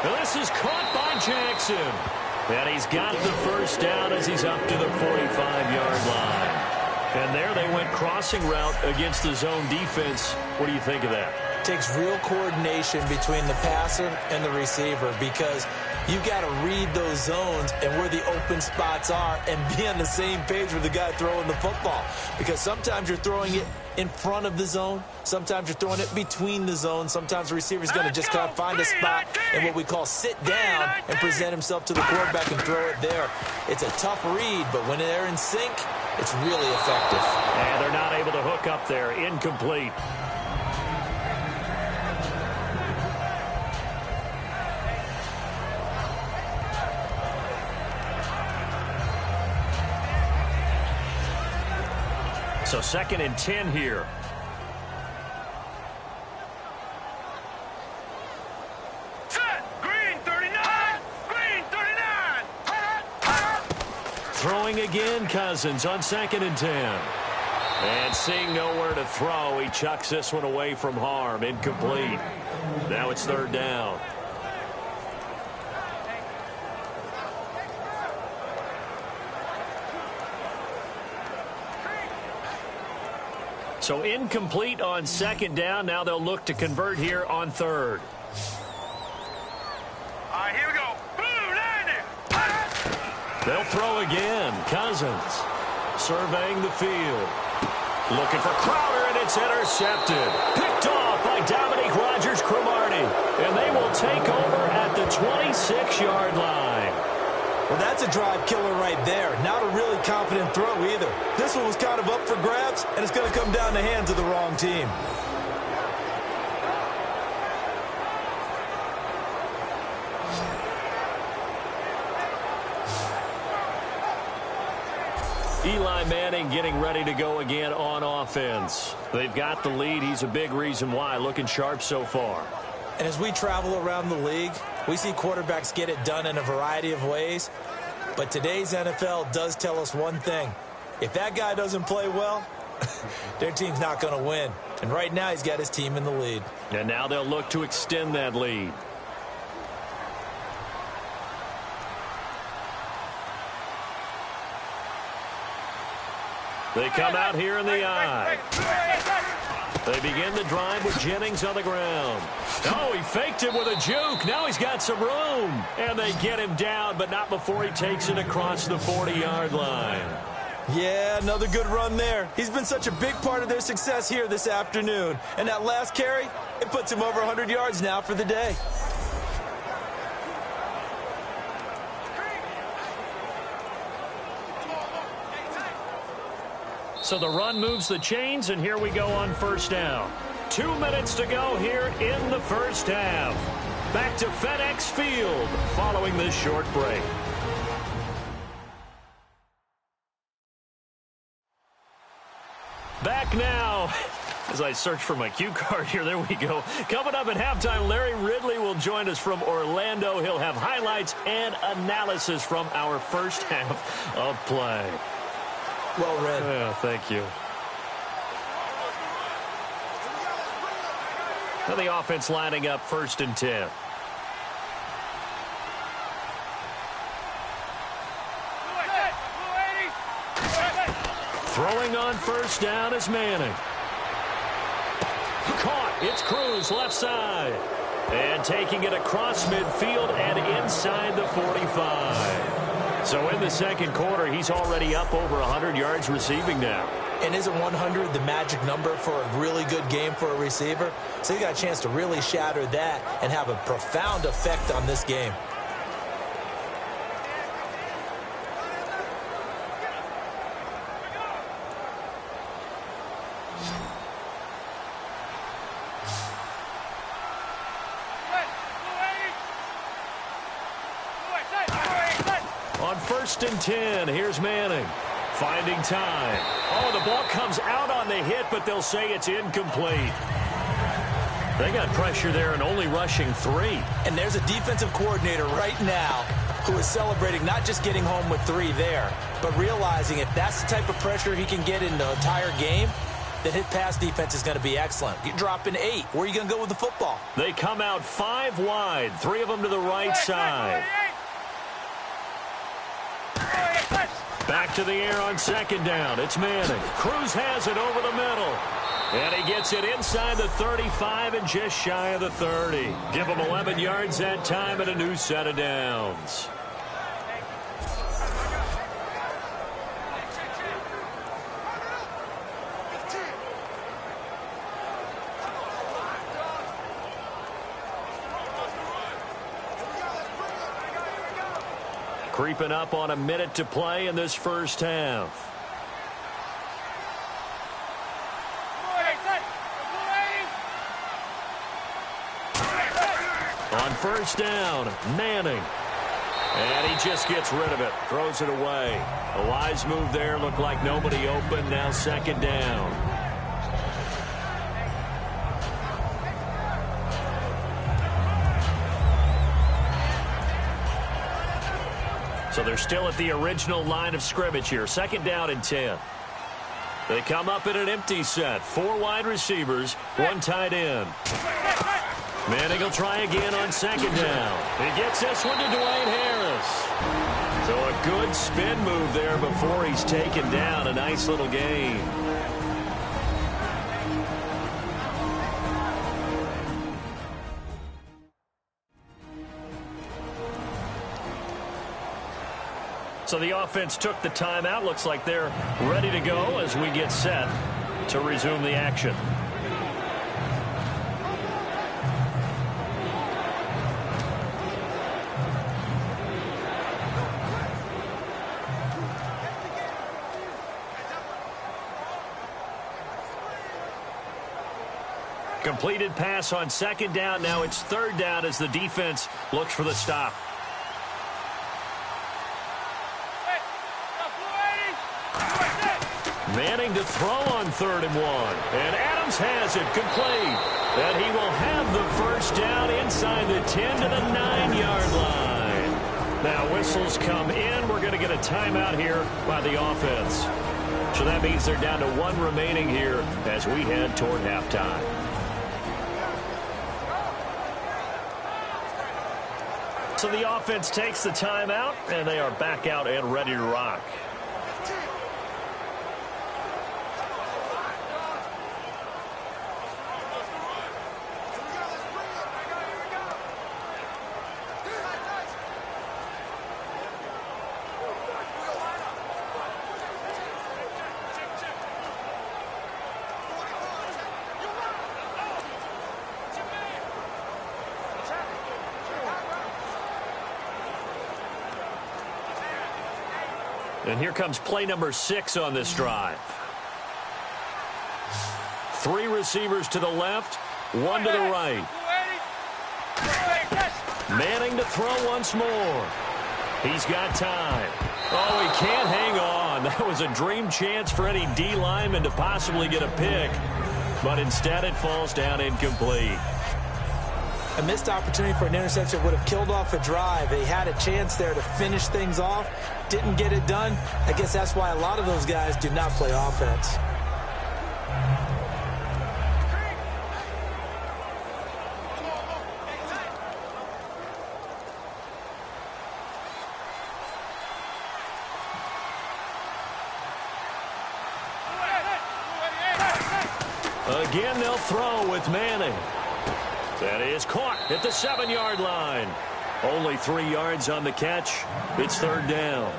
And this is caught by Jackson. And he's got the 1st down as he's up to the 45-yard line. And there they went crossing route against the zone defense. What do you think of that? Takes real coordination between the passer and the receiver because you got to read those zones and where the open spots are and be on the same page with the guy throwing the football. Because sometimes you're throwing it in front of the zone. Sometimes you're throwing it between the zones. Sometimes the receiver's going to just kind of find a spot and what we call sit down and present himself to the quarterback and throw it there. It's a tough read, but when they're in sync, it's really effective. And they're not able to hook up there. Incomplete. So 2nd and 10 here. Green 39! Green 39! Throwing again, Cousins on 2nd and 10. And seeing nowhere to throw, he chucks this one away from harm. Incomplete. Now it's 3rd down. So incomplete on 2nd down. Now they'll look to convert here on 3rd. All right, here we go. Blue 90. They'll throw again. Cousins surveying the field. Looking for Crowder, and it's intercepted. Picked off by Dominique Rodgers-Cromartie. And they will take over at the 26-yard line. Well, that's a drive killer right there. Not a really confident throw either. This one was kind of up for grabs, and it's going to come down the hands of the wrong team. Eli Manning getting ready to go again on offense. They've got the lead. He's a big reason why. Looking sharp so far. And as we travel around the league, we see quarterbacks get it done in a variety of ways. But today's NFL does tell us one thing. If that guy doesn't play well, their team's not going to win. And right now he's got his team in the lead. And now they'll look to extend that lead. They come out here in the eye. They begin the drive with Jennings on the ground. Oh, he faked it with a juke. Now he's got some room. And they get him down, but not before he takes it across the 40-yard line. Yeah, another good run there. He's been such a big part of their success here this afternoon. And that last carry, it puts him over 100 yards now for the day. So the run moves the chains, and here we go on first down. 2 minutes to go here in the first half. Back to FedEx Field following this short break. Back now. As I search for my cue card here, there we go. Coming up at halftime, Larry Ridley will join us from Orlando. He'll have highlights and analysis from our first half of play. Well read. Yeah, thank you. Now the offense lining up 1st and 10. Throwing on first down is Manning. Caught. It's Cruz, left side. And taking it across midfield and inside the 45. So in the second quarter, he's already up over 100 yards receiving now. And isn't 100 the magic number for a really good game for a receiver? So he got a chance to really shatter that and have a profound effect on this game. On 1st and 10, here's Manning. Finding time. Oh, the ball comes out on the hit, but they'll say it's incomplete. They got pressure there and only rushing 3. And there's a defensive coordinator right now who is celebrating not just getting home with 3 there, but realizing if that's the type of pressure he can get in the entire game, then his pass defense is going to be excellent. You're dropping 8. Where are you going to go with the football? They come out 5 wide, 3 of them to the right side. Back to the air on 2nd down. It's Manning. Cruz has it over the middle. And he gets it inside the 35 and just shy of the 30. Give him 11 yards that time and a new set of downs. Creeping up on a minute to play in this first half. On 1st down, Manning. And he just gets rid of it. Throws it away. A wise move there. Looked like nobody open. Now 2nd down. So they're still at the original line of scrimmage here. 2nd down and 10. They come up in an empty set. 4 wide receivers, 1 tight end. Manning will try again on 2nd down. He gets this one to Dwayne Harris. So a good spin move there before he's taken down. A nice little gain. So the offense took the timeout. Looks like they're ready to go as we get set to resume the action. Completed pass on second down. Now it's third down as the defense looks for the stop. Manning to throw on 3rd and 1. And Adams has it complete. And he will have the first down inside the 10 to the 9-yard line. Now whistles come in. We're going to get a timeout here by the offense. So that means they're down to 1 remaining here as we head toward halftime. So the offense takes the timeout, and they are back out and ready to rock. And here comes play number 6 on this drive. 3 receivers to the left, 1 to the right. Manning to throw once more. He's got time. Oh, he can't hang on. That was a dream chance for any D lineman to possibly get a pick. But instead it falls down incomplete. A missed opportunity for an interception would have killed off a drive. They had a chance there to finish things off. Didn't get it done. I guess that's why a lot of those guys do not play offense. Again, they'll throw with Manning. That is caught at the 7-yard line. Only 3 yards on the catch. It's third down.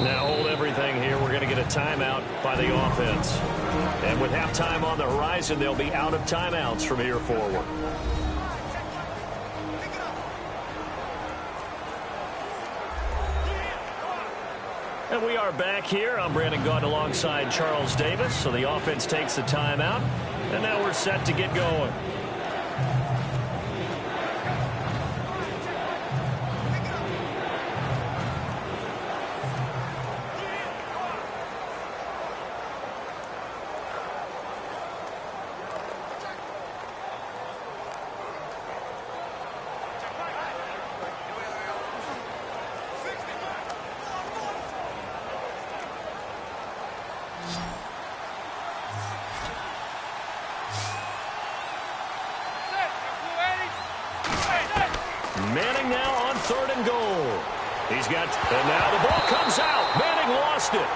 Now hold everything here. We're going to get a timeout by the offense. And with halftime on the horizon, they'll be out of timeouts from here forward. And we are back here. I'm Brandon Gaunt alongside Charles Davis. So the offense takes the timeout. And now we're set to get going. Manning now on 3rd and goal. He's got, and now the ball comes out. Manning lost it.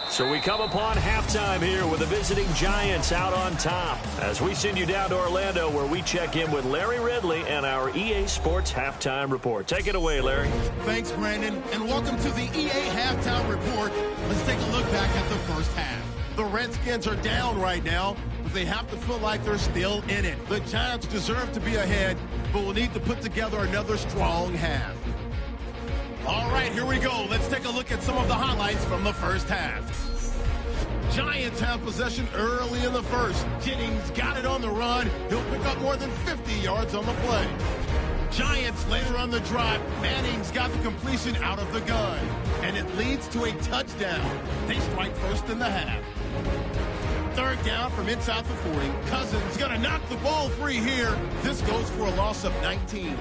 So we come upon halftime here with the visiting Giants out on top as we send you down to Orlando where we check in with Larry Ridley and our EA Sports Halftime Report. Take it away, Larry. Thanks, Brandon, and welcome to the EA Halftime Report. Let's take a look back at the first half. The Redskins are down right now, but they have to feel like they're still in it. The Giants deserve to be ahead, but will need to put together another strong half. All right, here we go. Let's take a look at some of the highlights from the first half. Giants have possession early in the first. Jennings got it on the run. He'll pick up more than 50 yards on the play. Giants later on the drive. Manning's got the completion out of the gun. And it leads to a touchdown. They strike first in the half. Third down from inside the 40. Cousins going to knock the ball free here. This goes for a loss of 19.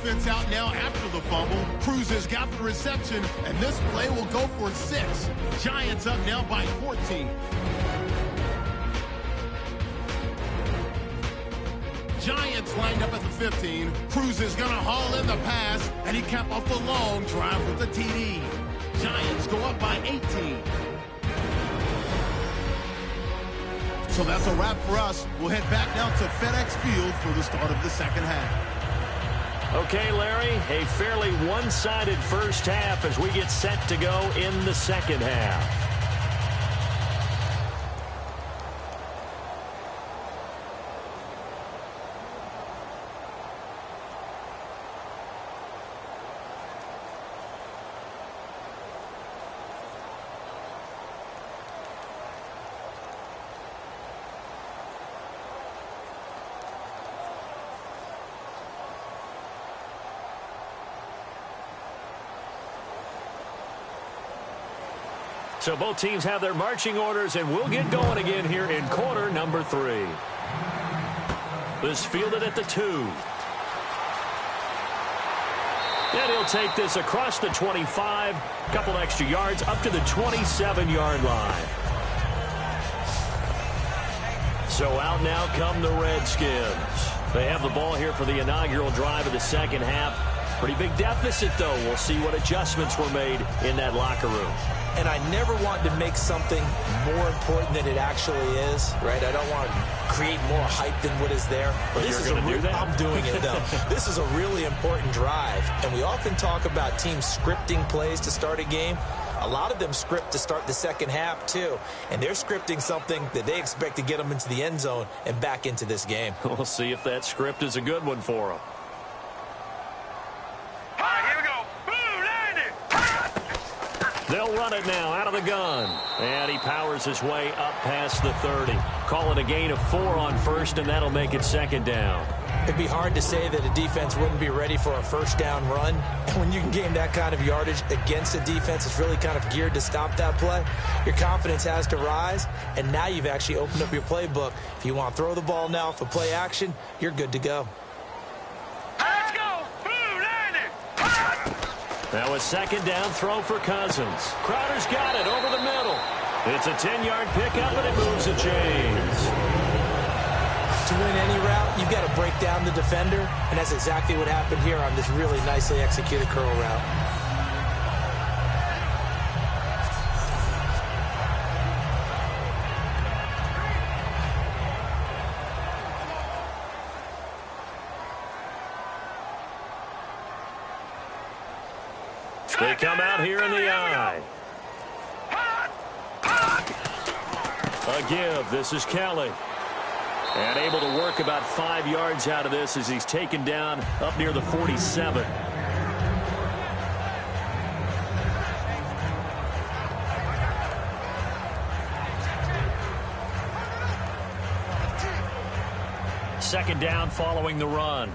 offense out now after the fumble. Cruz has got the reception, and this play will go for 6. Giants up now by 14. Giants lined up at the 15. Cruz is going to haul in the pass, and he capped off the long drive with the TD. Giants go up by 18. So that's a wrap for us. We'll head back now to FedEx Field for the start of the second half. Okay, Larry, a fairly one-sided first half as we get set to go in the second half. So both teams have their marching orders, and we'll get going again here in quarter number 3. This fielded at the 2. And he'll take this across the 25, couple extra yards up to the 27-yard line. So out now come the Redskins. They have the ball here for the inaugural drive of the second half. Pretty big deficit, though. We'll see what adjustments were made in that locker room. And I never want to make something more important than it actually is, right? I don't want to create more hype than what is there. But this is I'm doing it, though. This is a really important drive. And we often talk about teams scripting plays to start a game. A lot of them script to start the second half, too. And they're scripting something that they expect to get them into the end zone and back into this game. We'll see if that script is a good one for them. They'll run it now out of the gun. And he powers his way up past the 30. Call it a gain of 4 on first, and that'll make it second down. It'd be hard to say that a defense wouldn't be ready for a first down run. And when you can gain that kind of yardage against a defense, it's really kind of geared to stop that play. Your confidence has to rise, and now you've actually opened up your playbook. If you want to throw the ball now for play action, you're good to go. Now a second down throw for Cousins. Crowder's got it over the middle. It's a 10-yard pickup, and it moves the chains. To win any route, you've got to break down the defender, and that's exactly what happened here on this really nicely executed curl route. They come out here in the eye. A give. This is Kelly. And able to work about 5 yards out of this as he's taken down up near the 47. Second down following the run.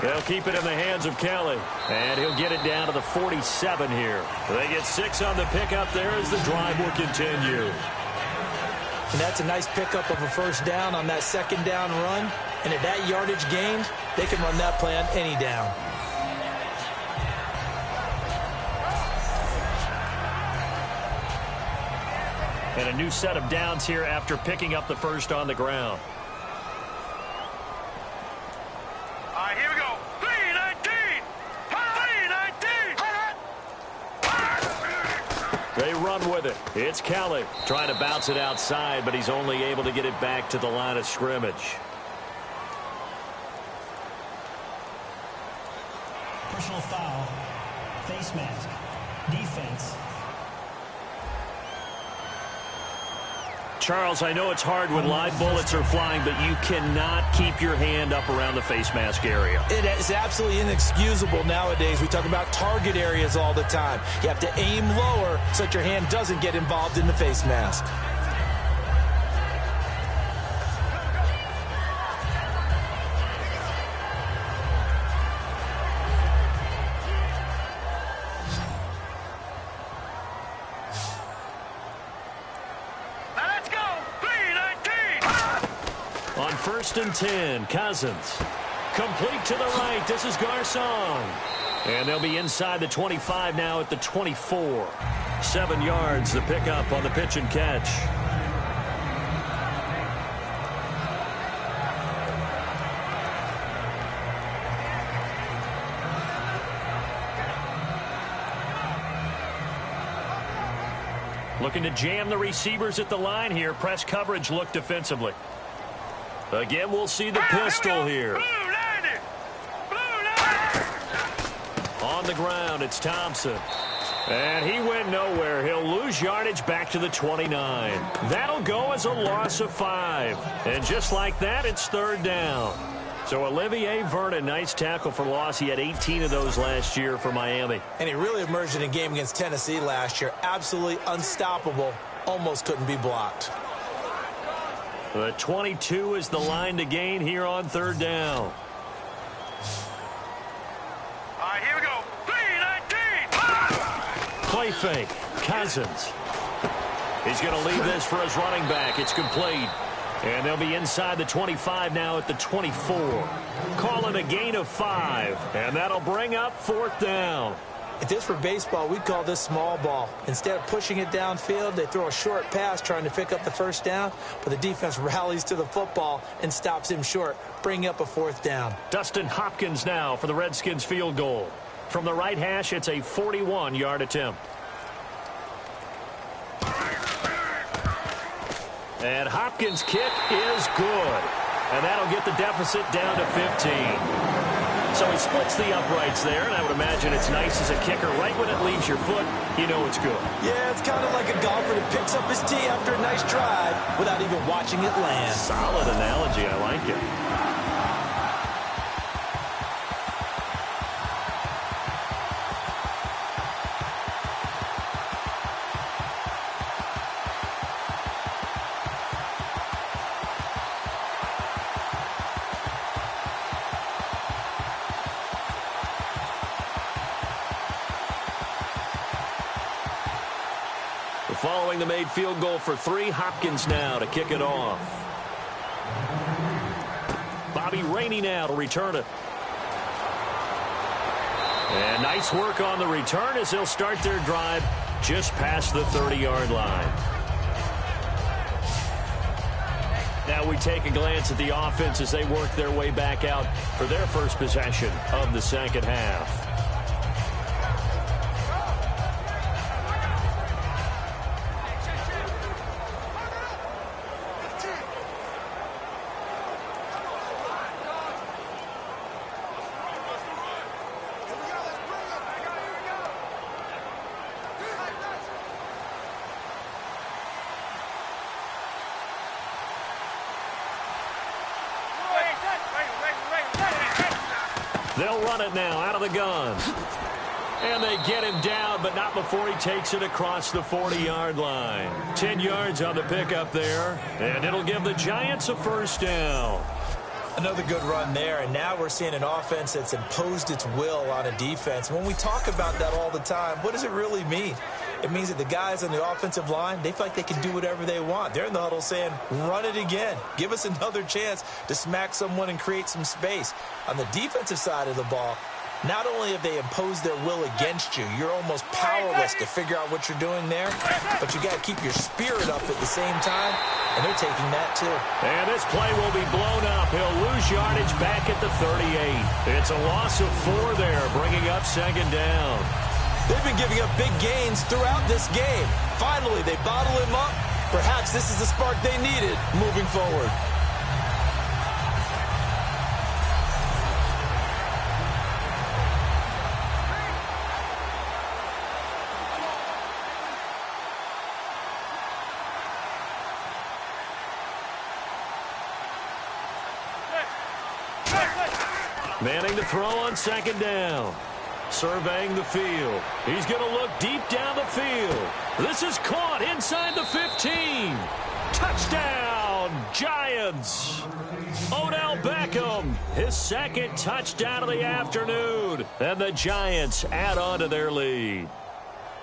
They'll keep it in the hands of Kelly. And he'll get it down to the 47 here. They get 6 on the pickup there as the drive will continue. And that's a nice pickup of a first down on that second down run. And at that yardage gained, they can run that play on any down. And a new set of downs here after picking up the first on the ground. Here we go. 319. 319. They run with it. It's Kelly trying to bounce it outside, but he's only able to get it back to the line of scrimmage. Personal foul. Face mask. Defense. Charles, I know it's hard when live bullets are flying, but you cannot keep your hand up around the face mask area. It is absolutely inexcusable nowadays. We talk about target areas all the time. You have to aim lower so that your hand doesn't get involved in the face mask. 1st and 10. Cousins. Complete to the right. This is Garcon. And they'll be inside the 25 now at the 24. 7 yards the pickup on the pitch and catch. Looking to jam the receivers at the line here. Press coverage look defensively. Again, we'll see the pistol here. On the ground, it's Thompson. And he went nowhere. He'll lose yardage back to the 29. That'll go as a loss of 5. And just like that, it's 3rd down. So Olivier Vernon, nice tackle for loss. He had 18 of those last year for Miami. And he really emerged in a game against Tennessee last year. Absolutely unstoppable. Almost couldn't be blocked. The 22 is the line to gain here on 3rd down. All right, here we go. 3-19. Play fake. Cousins. He's going to leave this for his running back. It's complete. And they'll be inside the 25 now at the 24. Calling a gain of 5. And that'll bring up 4th down. If this were baseball, we'd call this small ball. Instead of pushing it downfield, they throw a short pass trying to pick up the 1st down, but the defense rallies to the football and stops him short, bringing up a 4th down. Dustin Hopkins now for the Redskins field goal. From the right hash, it's a 41-yard attempt. And Hopkins' kick is good. And that'll get the deficit down to 15. So he splits the uprights there, and I would imagine it's nice as a kicker. Right when it leaves your foot, you know it's good. Yeah, it's kind of like a golfer that picks up his tee after a nice drive without even watching it land. Solid analogy. I like it. Following the made field goal for 3, Hopkins now to kick it off. Bobby Rainey now to return it. And nice work on the return as they'll start their drive just past the 30-yard line. Now we take a glance at the offense as they work their way back out for their first possession of the 2nd half. They'll run it now out of the gun. And they get him down, but not before he takes it across the 40-yard line. 10 yards on the pickup there, and it'll give the Giants a 1st down. Another good run there, and now we're seeing an offense that's imposed its will on a defense. When we talk about that all the time, what does it really mean? It means that the guys on the offensive line, they feel like they can do whatever they want. They're in the huddle saying, run it again. Give us another chance to smack someone and create some space. On the defensive side of the ball, not only have they imposed their will against you, you're almost powerless to figure out what you're doing there, but you got to keep your spirit up at the same time, and they're taking that too. And this play will be blown up. He'll lose yardage back at the 38. It's a loss of 4 there, bringing up 2nd down. They've been giving up big gains throughout this game. Finally, they bottle him up. Perhaps this is the spark they needed moving forward. Manning to throw on 2nd down. Surveying the field. He's going to look deep down the field. This is caught inside the 15. Touchdown, Giants. Odell Beckham, his 2nd touchdown of the afternoon. And the Giants add on to their lead.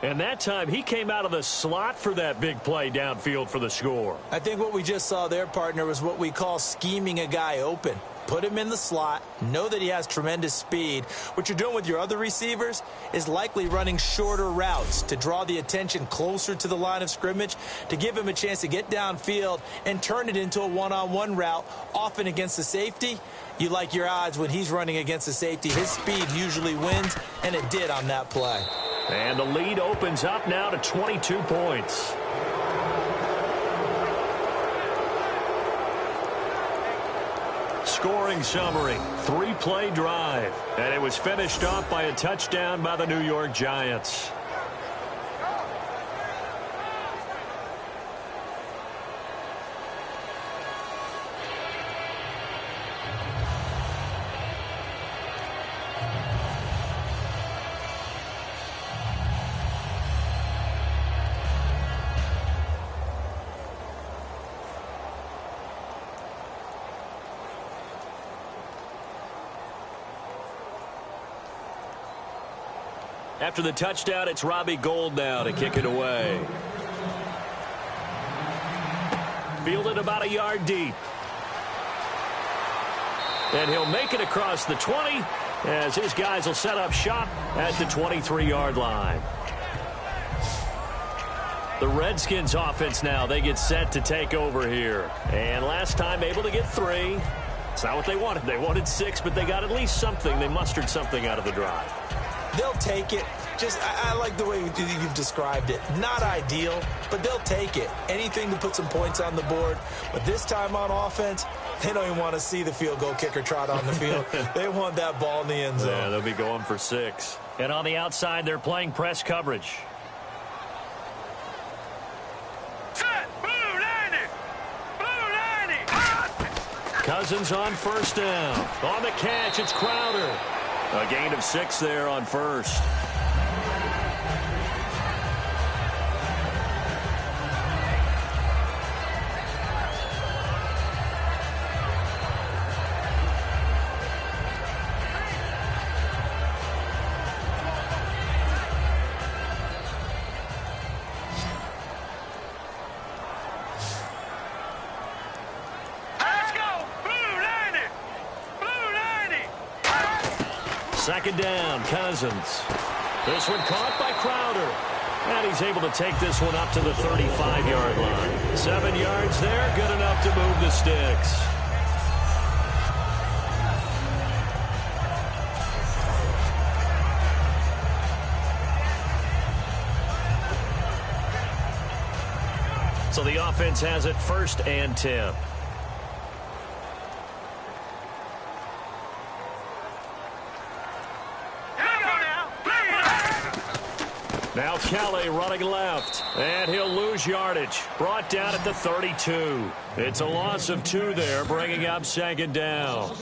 And that time, he came out of the slot for that big play downfield for the score. I think what we just saw there, partner, was what we call scheming a guy open. Put him in the slot, know that he has tremendous speed. What you're doing with your other receivers is likely running shorter routes to draw the attention closer to the line of scrimmage, to give him a chance to get downfield and turn it into a one-on-one route, often against the safety. You like your odds when he's running against the safety. His speed usually wins, and it did on that play. And the lead opens up now to 22 points. Scoring summary, 3-play drive, and it was finished off by a touchdown by the New York Giants. After the touchdown, it's Robbie Gould now to kick it away. Fielded about a yard deep. And he'll make it across the 20 as his guys will set up shop at the 23-yard line. The Redskins offense now, they get set to take over here. And last time able to get 3. It's not what they wanted. They wanted 6, but they got at least something. They mustered something out of the drive. They'll take it. I like the way you've described it. Not ideal, but they'll take it. Anything to put some points on the board. But this time on offense, they don't even want to see the field goal kicker trot on the field. They want that ball in the end zone. Yeah, they'll be going for 6. And on the outside, they're playing press coverage. Set! Blue 90! Blue 90! Cousins on first down. On the catch, it's Crowder. A gain of 6 there on first. Second down, Cousins. This one caught by Crowder. And he's able to take this one up to the 35-yard line. 7 yards there, good enough to move the sticks. So the offense has it 1st and 10. Now Kelly running left, and he'll lose yardage. Brought down at the 32. It's a loss of 2 there, bringing up 2nd down.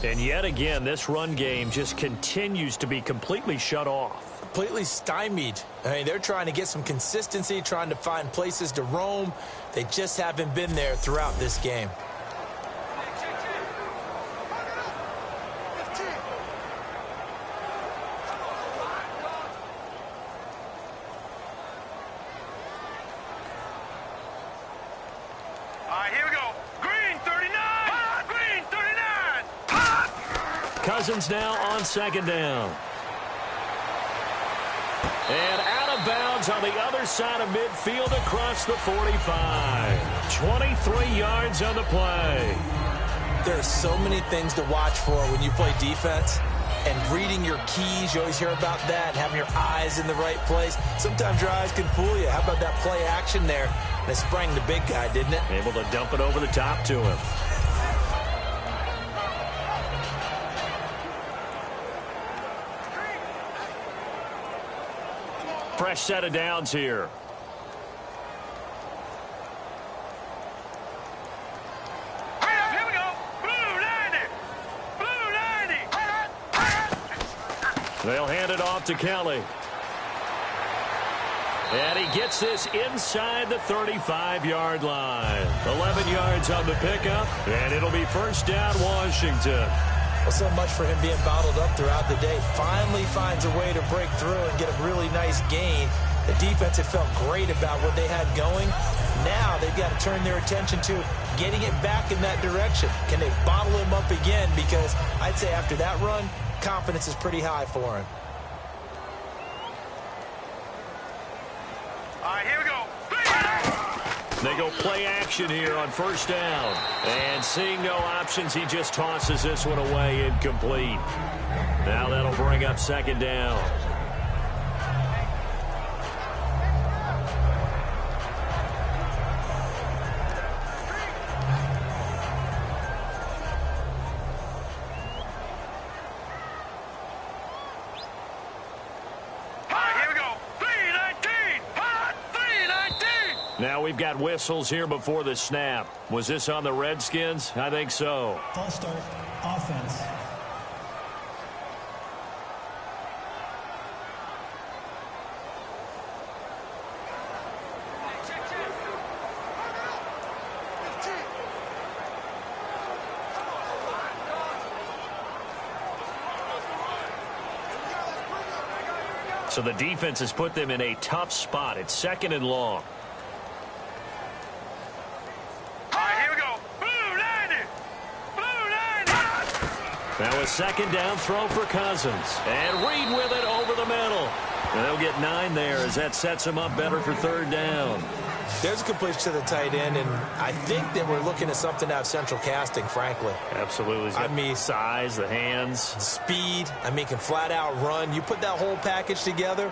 And yet again, this run game just continues to be completely shut off. Completely stymied. I mean, they're trying to get some consistency, trying to find places to roam. They just haven't been there throughout this game. Cousins now on 2nd down. And out of bounds on the other side of midfield across the 45. 23 yards on the play. There are so many things to watch for when you play defense. And reading your keys, you always hear about that. Having your eyes in the right place. Sometimes your eyes can fool you. How about that play action there? And it sprang the big guy, didn't it? Able to dump it over the top to him. Fresh set of downs here. Here we go. Blue 90. Blue 90. They'll hand it off to Kelly. And he gets this inside the 35-yard line. 11 yards on the pickup, and it'll be 1st down Washington. Well, so much for him being bottled up throughout the day. Finally finds a way to break through and get a really nice gain. The defense had felt great about what they had going. Now they've got to turn their attention to getting it back in that direction. Can they bottle him up again? Because I'd say after that run, confidence is pretty high for him. All right, here we go. They go play action here on first down. And seeing no options, he just tosses this one away incomplete. Now that'll bring up second down. Now we've got whistles here before the snap. Was this on the Redskins? I think so. False start, offense. So the defense has put them in a tough spot. It's second and long. Now a second down throw for Cousins. And Reed with it over the middle. And they'll get 9 there as that sets him up better for third down. There's a completion to the tight end, and I think that we're looking at something out of central casting, frankly. Absolutely. I mean, size, the hands. Speed. I mean, can flat out run. You put that whole package together,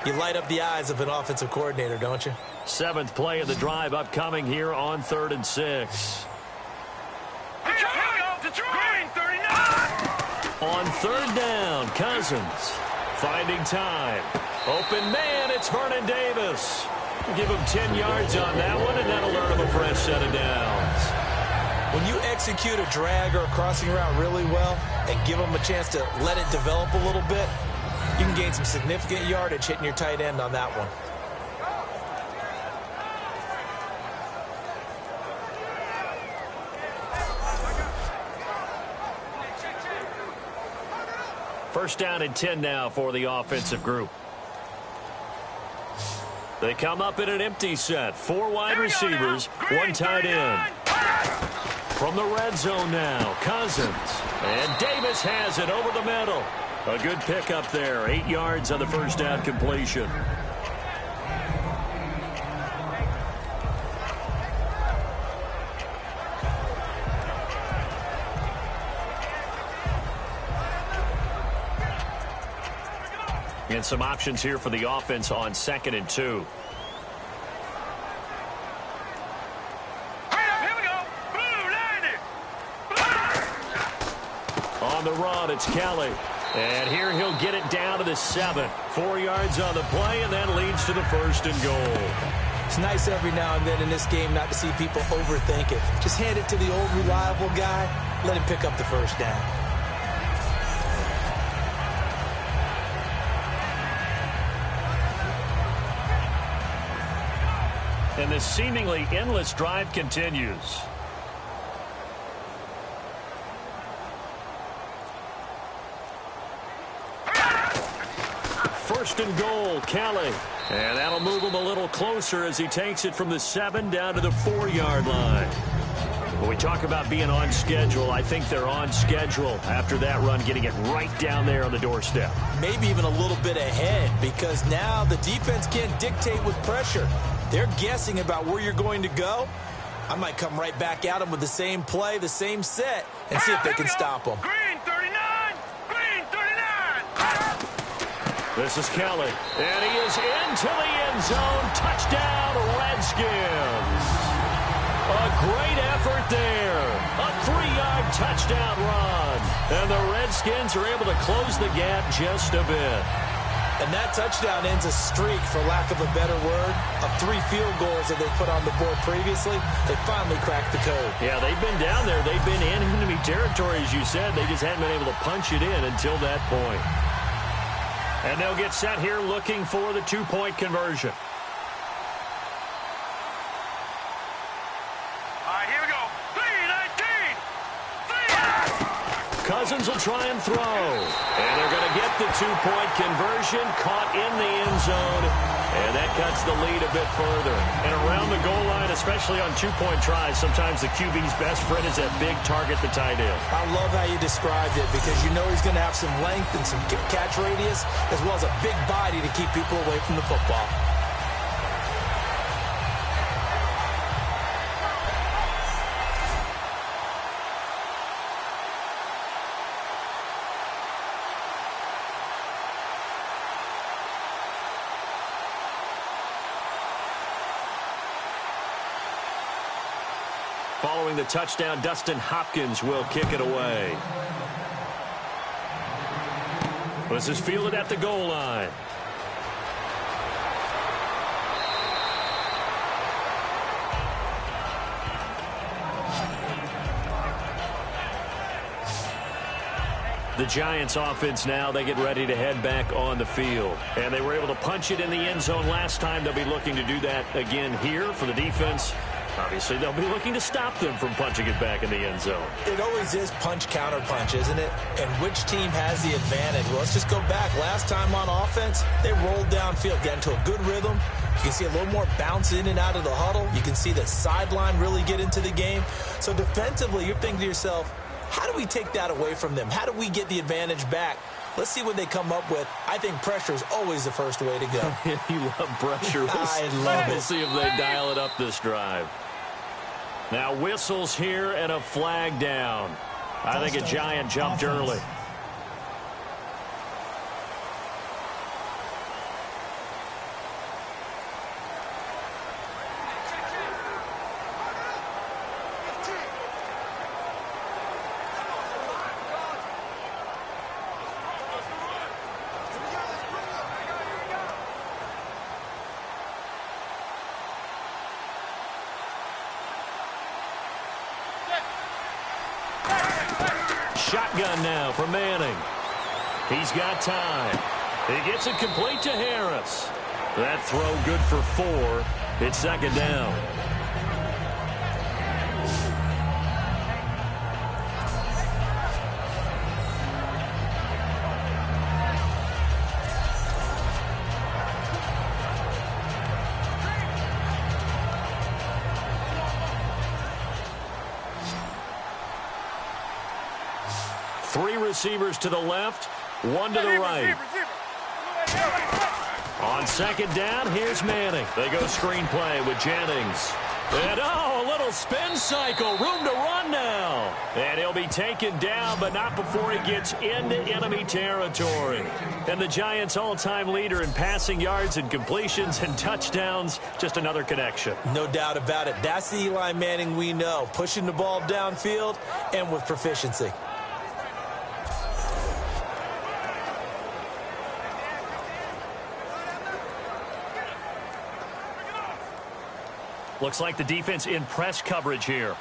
you light up the eyes of an offensive coordinator, don't you? 7th play of the drive upcoming here on 3rd and 6. On third down, Cousins finding time. Open man, it's Vernon Davis. Give him 10 yards on that one, and that'll earn him a fresh set of downs. When you execute a drag or a crossing route really well and give them a chance to let it develop a little bit, you can gain some significant yardage hitting your tight end on that one. First down and 10 now for the offensive group. They come up in an empty set. 4 wide receivers, 1 tight end. From the red zone now, Cousins. And Davis has it over the middle. A good pickup there. 8 yards on the first down completion. And some options here for the offense on 2nd and 2. Here we go. On the run, it's Kelly. And here he'll get it down to the 7. 4 yards on the play, and that leads to the 1st and goal. It's nice every now and then in this game not to see people overthink it. Just hand it to the old reliable guy. Let him pick up the first down. And this seemingly endless drive continues. First and goal, Kelly. And that'll move him a little closer as he takes it from the 7 down to the 4-yard line. When we talk about being on schedule, I think they're on schedule after that run, getting it right down there on the doorstep. Maybe even a little bit ahead, because now the defense can't dictate with pressure. They're guessing about where you're going to go. I might come right back at them with the same play, the same set, and see if they can stop them. Green 39! Green 39! This is Kelly, and he is into the end zone. Touchdown, Redskins. A great effort there. A 3-yard touchdown run. And the Redskins are able to close the gap just a bit. And that touchdown ends a streak, for lack of a better word, of 3 field goals that they put on the board previously. They finally cracked the code. Yeah, they've been down there. They've been in enemy territory, as you said. They just hadn't been able to punch it in until that point. And they'll get set here looking for the 2-point conversion. Cousins will try and throw. And they're going to get the two-point conversion, caught in the end zone. And that cuts the lead a bit further. And around the goal line, especially on two-point tries, sometimes the QB's best friend is that big target, the tight end. I love how you described it because you know he's going to have some length and some catch radius as well as a big body to keep people away from the football. Following the touchdown, Dustin Hopkins will kick it away. This is fielded at the goal line. The Giants offense now, they get ready to head back on the field. And they were able to punch it in the end zone last time. They'll be looking to do that again here for the defense. Obviously, they'll be looking to stop them from punching it back in the end zone. It always is punch-counter-punch, isn't it? And which team has the advantage? Well, let's just go back. Last time on offense, they rolled downfield, got into a good rhythm. You can see a little more bounce in and out of the huddle. You can see the sideline really get into the game. So defensively, you're thinking to yourself, how do we take that away from them? How do we get the advantage back? Let's see what they come up with. I think pressure is always the first way to go. You love pressure. I love it. We'll see if they dial it up this drive. Now whistles here and a flag down. I think a Giant jumped early. Shotgun now for Manning. He's got time. He gets it complete to Harris. That throw good for 4. It's second down. Three receivers to the left, one to the right. On second down, here's Manning. They go screenplay with Jennings. And, a little spin cycle. Room to run now. And he'll be taken down, but not before he gets into enemy territory. And the Giants' all-time leader in passing yards and completions and touchdowns. Just another connection. No doubt about it. That's the Eli Manning we know. Pushing the ball downfield and with proficiency. Looks like the defense in press coverage here.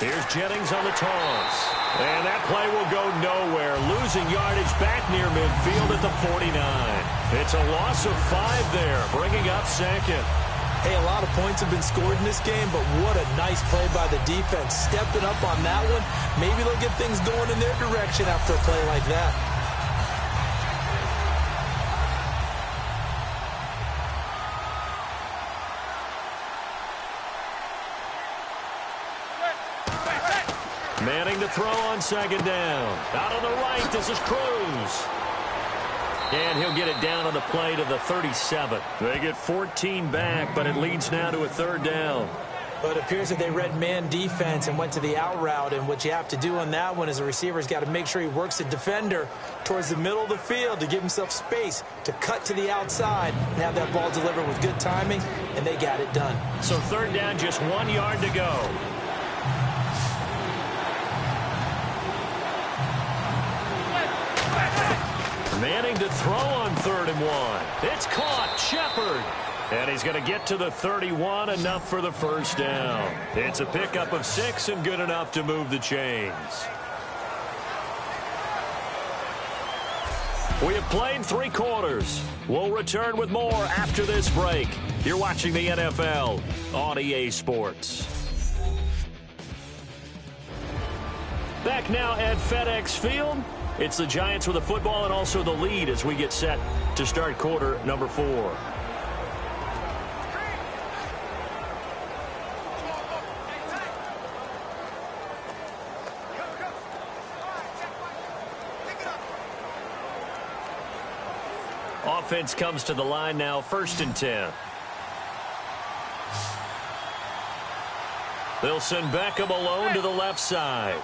Here's Jennings on the toss. And that play will go nowhere. Losing yardage back near midfield at the 49. It's a loss of 5 there, bringing up second. Hey, a lot of points have been scored in this game, but what a nice play by the defense. Stepping up on that one. Maybe they'll get things going in their direction after a play like that. Manning to throw on second down. Out on the right, this is Cruz. And he'll get it down on the play to the 37. They get 14 back, but it leads now to a third down. But it appears that they read man defense and went to the out route. And what you have to do on that one is the receiver's got to make sure he works the defender towards the middle of the field to give himself space to cut to the outside and have that ball delivered with good timing. And they got it done. So third down, just 1 yard to go. Manning to throw on 3rd and 1. It's caught. Shepard. And he's going to get to the 31, enough for the first down. It's a pickup of 6 and good enough to move the chains. We have played 3 quarters. We'll return with more after this break. You're watching the NFL on EA Sports. Back now at FedEx Field. It's the Giants with the football and also the lead as we get set to start quarter number 4. Offense comes to the line now, 1st and 10. They'll send Beckham alone to the left side.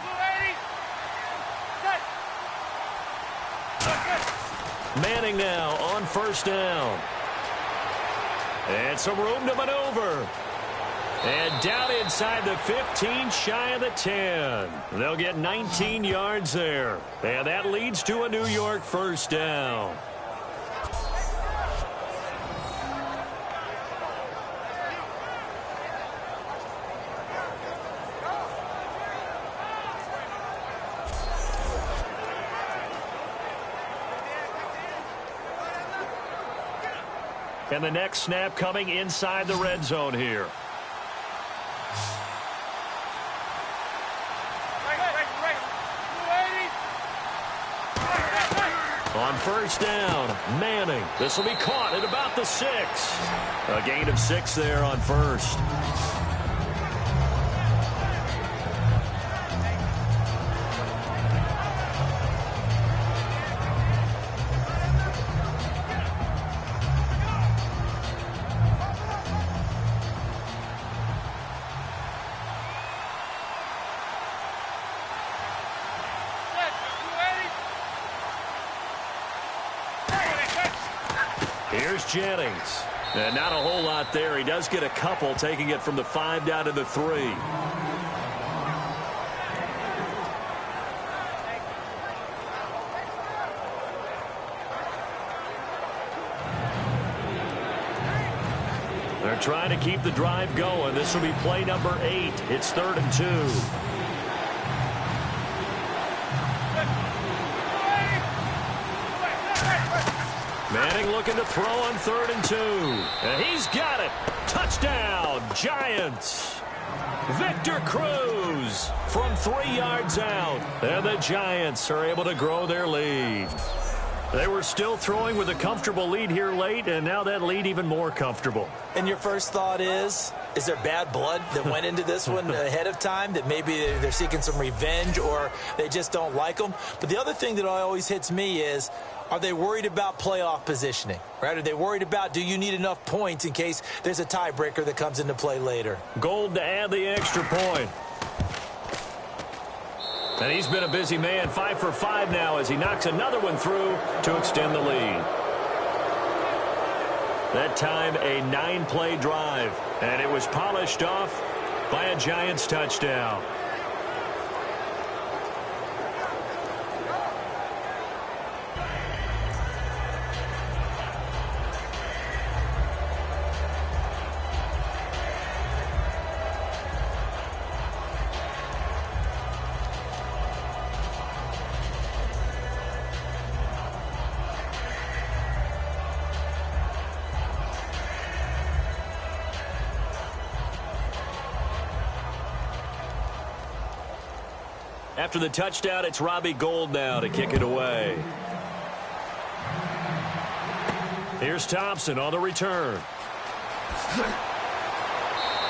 Manning now on 1st down. And some room to maneuver. And down inside the 15, shy of the 10. They'll get 19 yards there. And that leads to a New York 1st down. And the next snap coming inside the red zone here. On 1st down, Manning. This will be caught at about the 6. A gain of 6 there on 1st. Here's Jennings. And not a whole lot there. He does get a couple, taking it from the 5 down to the 3. They're trying to keep the drive going. This will be play number 8. It's 3rd and 2. Manning looking to throw on 3rd and 2. And he's got it. Touchdown, Giants. Victor Cruz from 3 yards out. And the Giants are able to grow their lead. They were still throwing with a comfortable lead here late, and now that lead even more comfortable. And your first thought is there bad blood that went into this one ahead of time, that maybe they're seeking some revenge or they just don't like them? But the other thing that always hits me is, are they worried about playoff positioning, right? Are they worried about, do you need enough points in case there's a tiebreaker that comes into play later? Gold to add the extra point. And he's been a busy man, 5 for 5 now as he knocks another one through to extend the lead. That time a 9-play drive, and it was polished off by a Giants touchdown. After the touchdown, it's Robbie Gould now to kick it away. Here's Thompson on the return.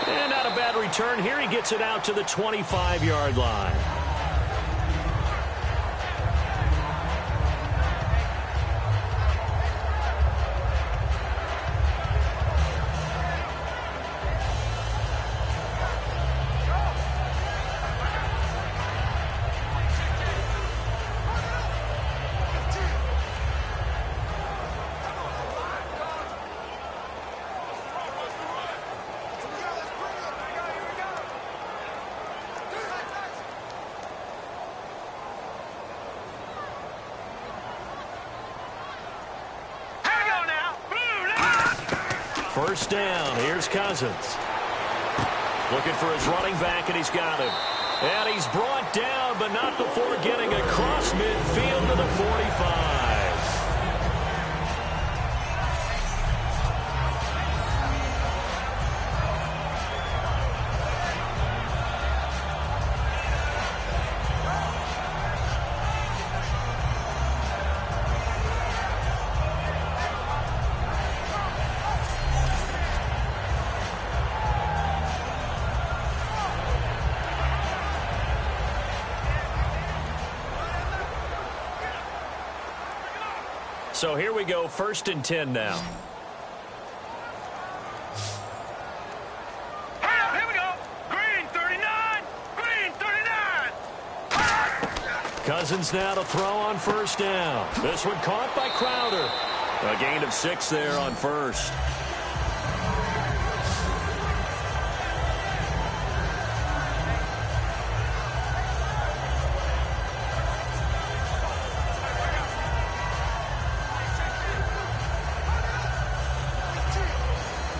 And not a bad return here. He gets it out to the 25-yard line. First down. Here's Cousins. Looking for his running back, and he's got him. And he's brought down, but not before getting across midfield to the 45. So here we go, 1st and 10 now. Here we go. Green 39. Green 39. Cousins now to throw on 1st down. This one caught by Crowder. A gain of 6 there on 1st.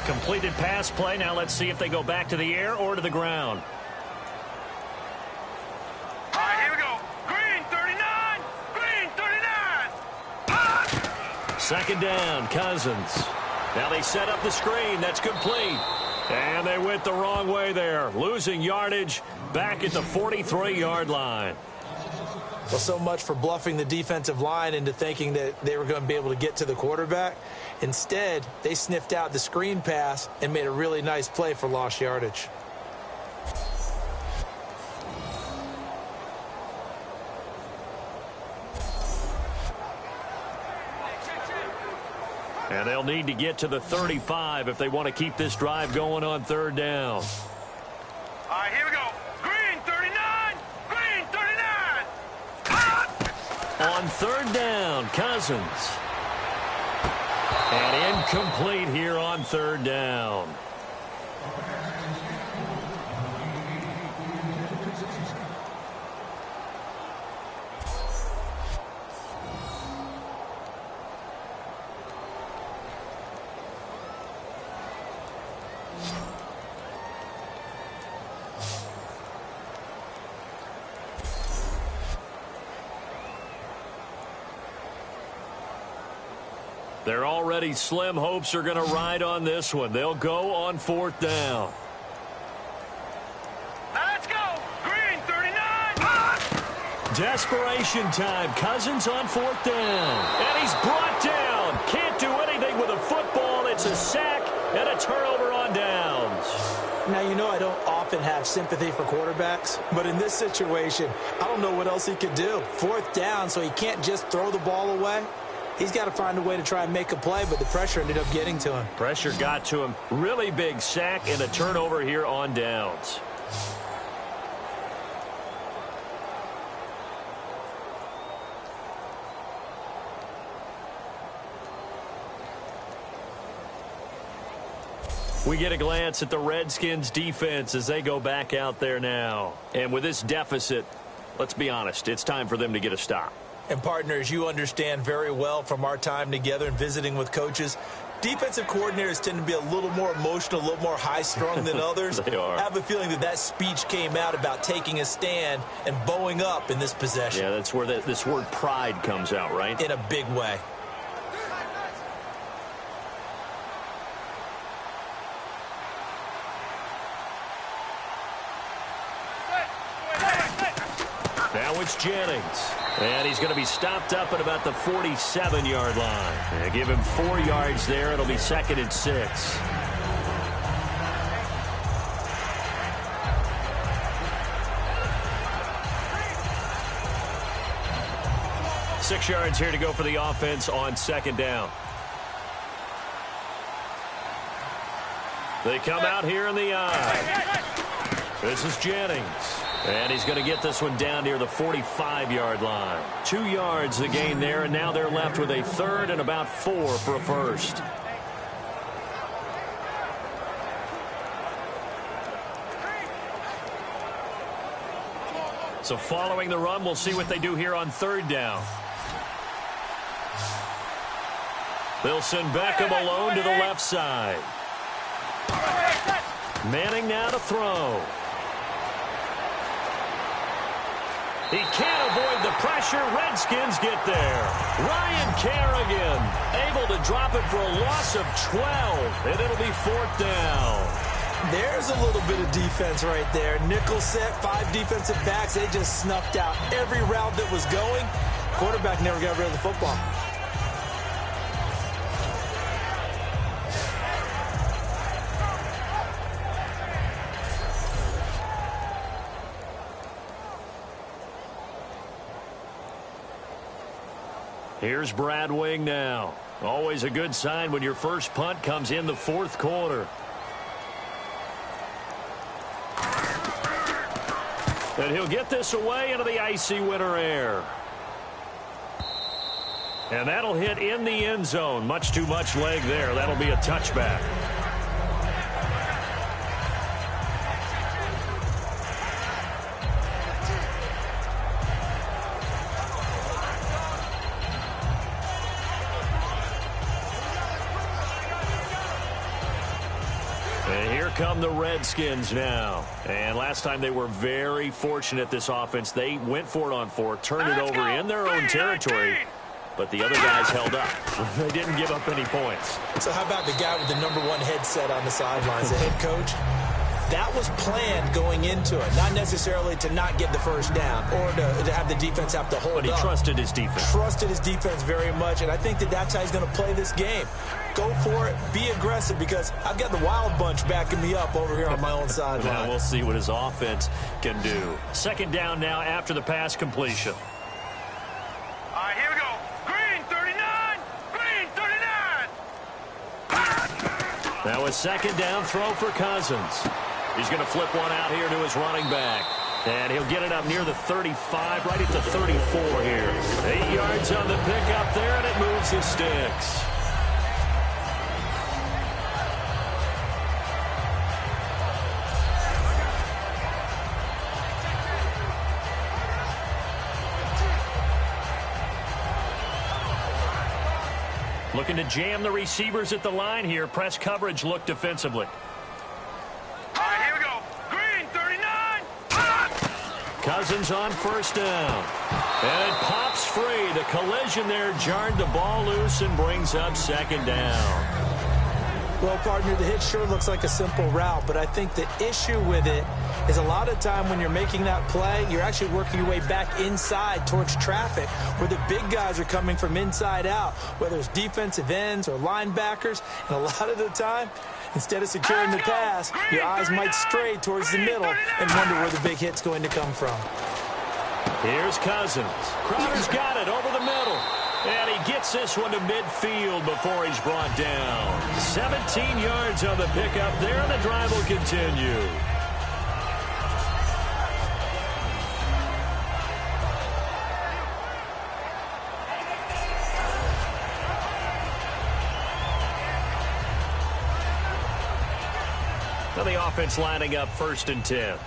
Completed pass play. Now let's see if they go back to the air or to the ground. All right, here we go. Green 39. Green 39. 2nd down, Cousins. Now they set up the screen. That's complete. And they went the wrong way there. Losing yardage back at the 43-yard line. Well, so much for bluffing the defensive line into thinking that they were going to be able to get to the quarterback. Instead, they sniffed out the screen pass and made a really nice play for lost yardage. And they'll need to get to the 35 if they want to keep this drive going on 3rd down. All right, here we go. Green 39. Green 39. On 3rd down, Cousins. And incomplete here on 3rd down. Their already slim hopes are going to ride on this one. They'll go on 4th down. Now let's go. Green 39. Desperation time. Cousins on 4th down. And he's brought down. Can't do anything with a football. It's a sack and a turnover on downs. Now, you know I don't often have sympathy for quarterbacks, but in this situation, I don't know what else he could do. 4th down, so he can't just throw the ball away. He's got to find a way to try and make a play, but the pressure ended up getting to him. Pressure got to him. Really big sack and a turnover here on downs. We get a glance at the Redskins defense as they go back out there now. And with this deficit, let's be honest, it's time for them to get a stop. And partners, you understand very well from our time together and visiting with coaches, defensive coordinators tend to be a little more emotional, a little more high-strung than others. They are. I have a feeling that speech came out about taking a stand and bowing up in this possession. Yeah, that's where this word pride comes out, right? In a big way. Now it's Jennings. And he's going to be stopped up at about the 47-yard line. And give him 4 yards there. It'll be 2nd and 6. Six yards here to go for the offense on 2nd down. They come out here in the eye. This is Jennings. And he's going to get this one down near the 45-yard line. 2 yards the gain there, and now they're left with a 3rd and about 4 for a first. So following the run, we'll see what they do here on 3rd down. They'll send Beckham alone to the left side. Manning now to throw. He can't avoid the pressure. Redskins get there. Ryan Kerrigan able to drop it for a loss of 12, and it'll be 4th down. There's a little bit of defense right there. Nickel set, 5 defensive backs. They just snuffed out every route that was going. Quarterback never got rid of the football. Here's Brad Wing now. Always a good sign when your first punt comes in the fourth quarter. And he'll get this away into the icy winter air. And that'll hit in the end zone. Much too much leg there. That'll be a touchback. And here come the Redskins now. And last time they were very fortunate, this offense. They went for it on fourth, turned it over in their own territory. But the other guys held up. They didn't give up any points. So how about the guy with the #1 headset on the sidelines, the head coach? That was planned going into it, not necessarily to not get the first down or to have the defense have to hold up. But he trusted his defense. Trusted his defense very much, and I think that's how he's going to play this game. Go for it, be aggressive, because I've got the wild bunch backing me up over here on my own sideline. Now we'll see what his offense can do. Second down now after the pass completion. All right, here we go. Green 39. Green 39. Now a second down throw for Cousins. He's going to flip one out here to his running back. And he'll get it up near the 35, right at the 34 here. 8 yards on the pickup there, and it moves the sticks. Looking to jam the receivers at the line here. Press coverage look defensively. All right, here we go. Green 39. Cousins on first down. And it pops free. The collision there jarred the ball loose and brings up second down. Well, partner, the hit sure looks like a simple route, but I think the issue with it is a lot of time when you're making that play, you're actually working your way back inside towards traffic where the big guys are coming from inside out, whether it's defensive ends or linebackers. And a lot of the time, instead of securing the pass, your eyes might stray towards the middle and wonder where the big hit's going to come from. Here's Cousins. Crowder's got it over the middle. And he gets this one to midfield before he's brought down. 17 yards on the pickup there, and the drive will continue. Now the offense lining up 1st and 10.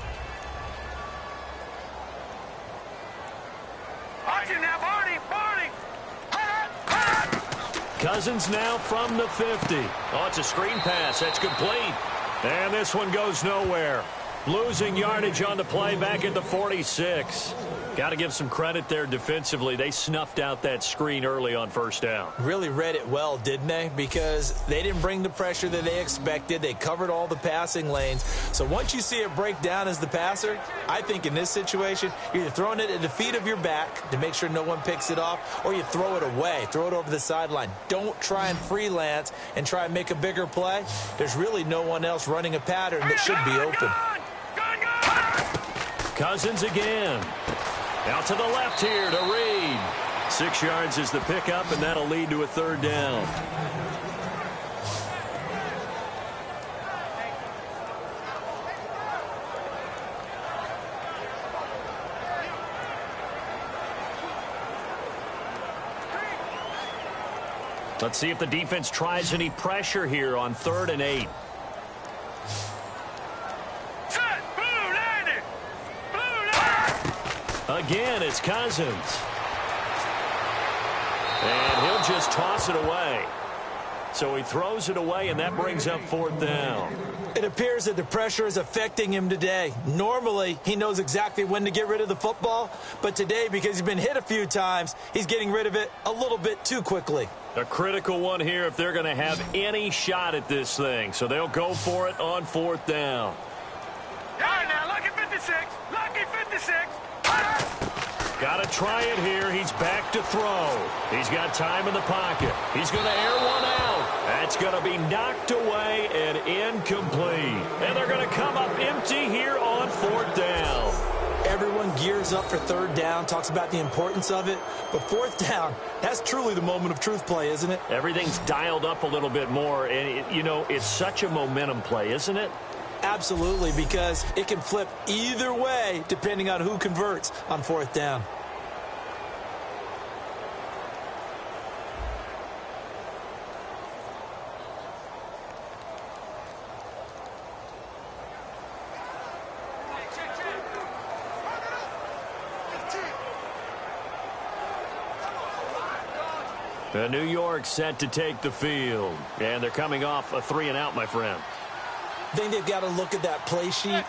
Cousins now from the 50. Oh, it's a screen pass. That's complete. And this one goes nowhere. Losing yardage on the play back at the 46. Got to give some credit there defensively. They snuffed out that screen early on first down. Really read it well, didn't they? Because they didn't bring the pressure that they expected. They covered all the passing lanes. So once you see it break down as the passer, I think in this situation, you're either throwing it at the feet of your back to make sure no one picks it off, or you throw it away, throw it over the sideline. Don't try and freelance and try and make a bigger play. There's really no one else running a pattern that should be open. Cousins again. Out to the left here to Reed. 6 yards is the pickup, and that'll lead to a third down. Let's see if the defense tries any pressure here on 3rd and 8. Again, it's Cousins. And he'll just toss it away. So he throws it away, and that brings up 4th down. It appears that the pressure is affecting him today. Normally, he knows exactly when to get rid of the football. But today, because he's been hit a few times, he's getting rid of it a little bit too quickly. A critical one here if they're going to have any shot at this thing. So they'll go for it on 4th down. All right, now, lucky 56. Lucky 56. Got to try it here. He's back to throw. He's got time in the pocket. He's going to air one out. That's going to be knocked away and incomplete. And they're going to come up empty here on 4th down. Everyone gears up for third down, talks about the importance of it. But fourth down, that's truly the moment of truth play, isn't it? Everything's dialed up a little bit more. And, it's such a momentum play, isn't it? Absolutely, because it can flip either way depending on who converts on fourth down. New York set to take the field. And they're coming off a 3-and-out, my friend. I think they've got to look at that play sheet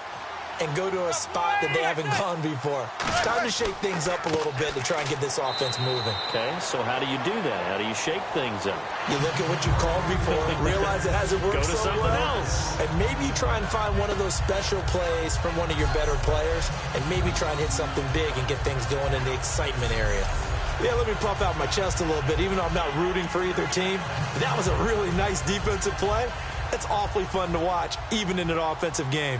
and go to a spot that they haven't gone before. It's time to shake things up a little bit to try and get this offense moving. Okay, so how do you do that? How do you shake things up? You look at what you called before, realize it hasn't worked Go to so something well, else. and maybe you try and find one of those special plays from one of your better players, and maybe try and hit something big and get things going in the excitement area. Yeah, let me puff out my chest a little bit, even though I'm not rooting for either team. That was a really nice defensive play. That's awfully fun to watch, even in an offensive game.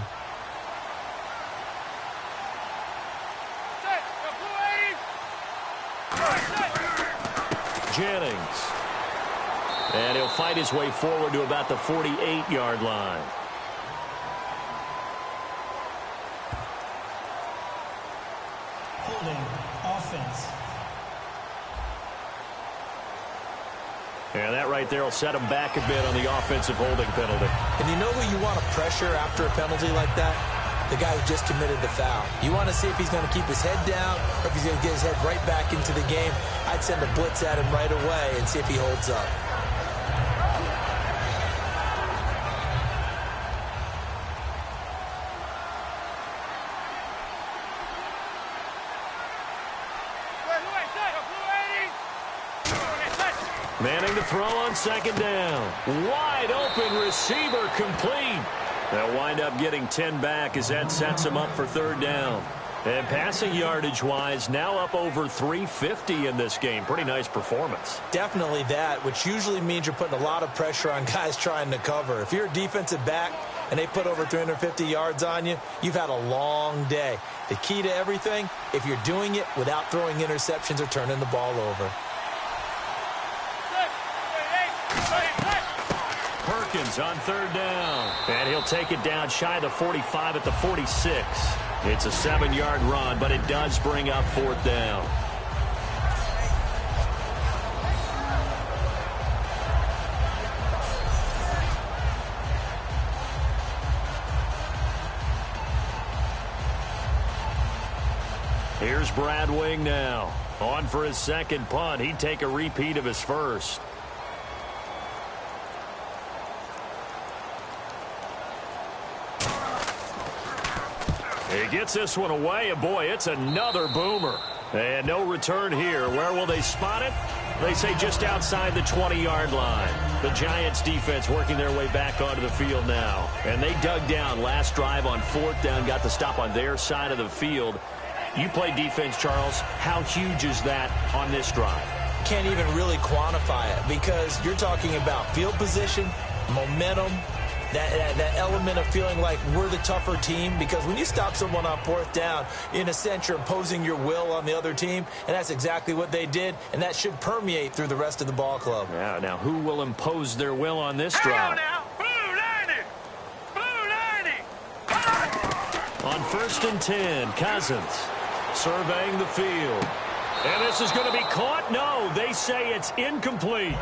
Jennings. And he'll fight his way forward to about the 48-yard line. Holding offense. And that right there will set him back a bit on the offensive holding penalty. And you know who you want to pressure after a penalty like that? The guy who just committed the foul. You want to see if he's going to keep his head down or if he's going to get his head right back into the game. I'd send a blitz at him right away and see if he holds up. Manning to throw on second down. Wide open receiver complete. They'll wind up getting 10 back as that sets them up for third down. And passing yardage-wise, now up over 350 in this game. Pretty nice performance. Definitely that, which usually means you're putting a lot of pressure on guys trying to cover. If you're a defensive back and they put over 350 yards on you, you've had a long day. The key to everything, if you're doing it without throwing interceptions or turning the ball over. Perkins on third down. And he'll take it down shy of the 45 at the 46. It's a 7-yard run, but it does bring up fourth down. Here's Brad Wing now. On for his second punt. He'd take a repeat of his first. He gets this one away, and boy, it's another boomer. And no return here. Where will they spot it? They say just outside the 20-yard line. The Giants defense working their way back onto the field now. And they dug down last drive on fourth down, got the stop on their side of the field. You play defense, Charles. How huge is that on this drive? Can't even really quantify it because you're talking about field position, momentum, that element of feeling like we're the tougher team, because when you stop someone on fourth down, in a sense, you're imposing your will on the other team, and that's exactly what they did, and that should permeate through the rest of the ball club. Yeah, now who will impose their will on this drive? On 1st and 10, Cousins surveying the field. And this is going to be caught? No, they say it's incomplete.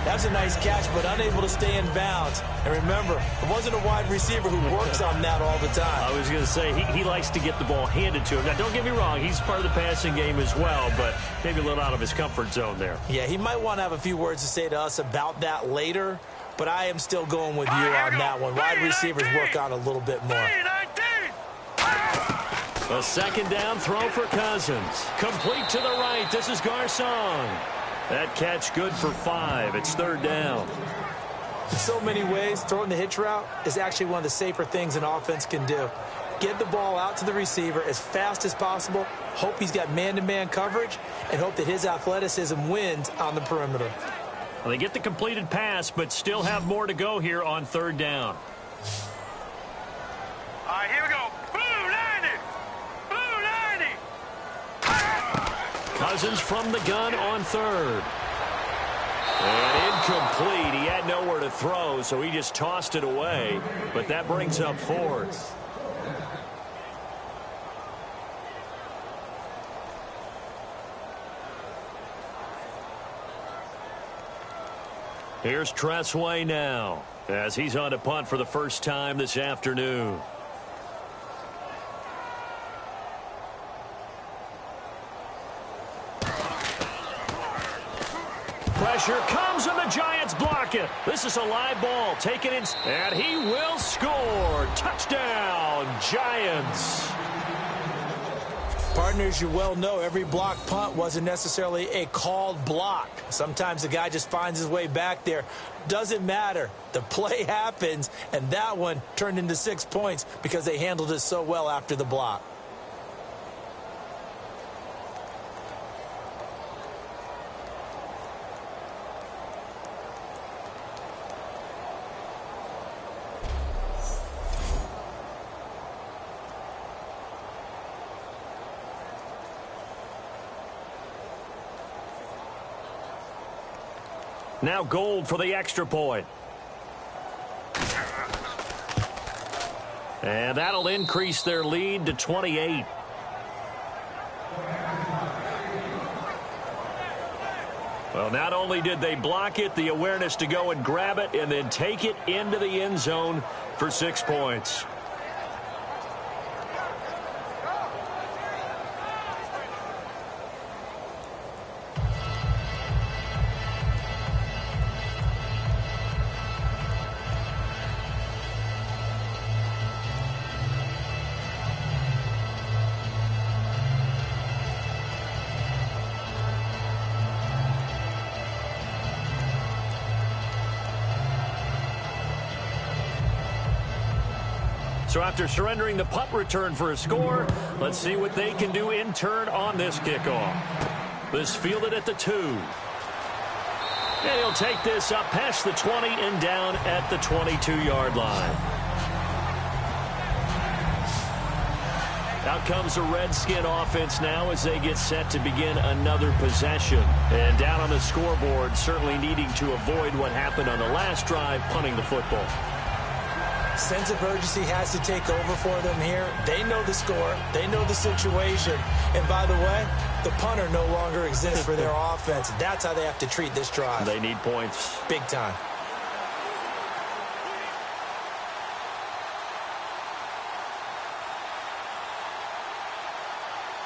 That's a nice catch, but unable to stay in bounds. And remember, it wasn't a wide receiver who works on that all the time. I was going to say, he likes to get the ball handed to him. Now, don't get me wrong, he's part of the passing game as well, but maybe a little out of his comfort zone there. Yeah, he might want to have a few words to say to us about that later, but I am still going with you on that one. Wide receivers work on a little bit more. A second down throw for Cousins. Complete to the right. This is Garcon. That catch good for 5. It's third down. In so many ways, throwing the hitch route is actually one of the safer things an offense can do. Get the ball out to the receiver as fast as possible, hope he's got man-to-man coverage, and hope that his athleticism wins on the perimeter. Well, they get the completed pass, but still have more to go here on third down. All right, here we go. Blue 90. Cousins from the gun on third. And incomplete. He had nowhere to throw, so he just tossed it away. But that brings up fourth. Here's Tressway now, as he's on to punt for the first time this afternoon. Pressure comes and the Giants block it. This is a live ball taken in, and he will score. Touchdown, Giants. Partners, you well know every block punt wasn't necessarily a called block. Sometimes the guy just finds his way back there. Doesn't matter. The play happens, and that one turned into 6 points because they handled it so well after the block. Now Gold for the extra point. And that'll increase their lead to 28. Well, not only did they block it, the awareness to go and grab it and then take it into the end zone for 6 points. So after surrendering the punt return for a score, let's see what they can do in turn on this kickoff. This fielded at the 2. And he'll take this up past the 20 and down at the 22-yard line. Out comes the Redskin offense now as they get set to begin another possession. And down on the scoreboard, certainly needing to avoid what happened on the last drive, punting the football. Sense of urgency has to take over for them here. They know the score. They know the situation. And by the way, the punter no longer exists for their offense. That's how they have to treat this drive. They need points. Big time.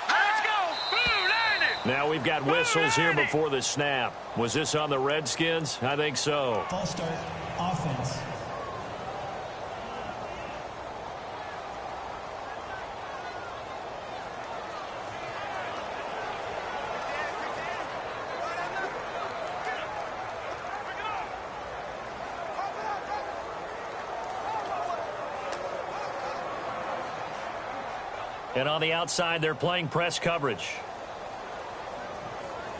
Let's go! Blue landing! Now we've got whistles here before the snap. Was this on the Redskins? I think so. False start, offense. And on the outside, they're playing press coverage.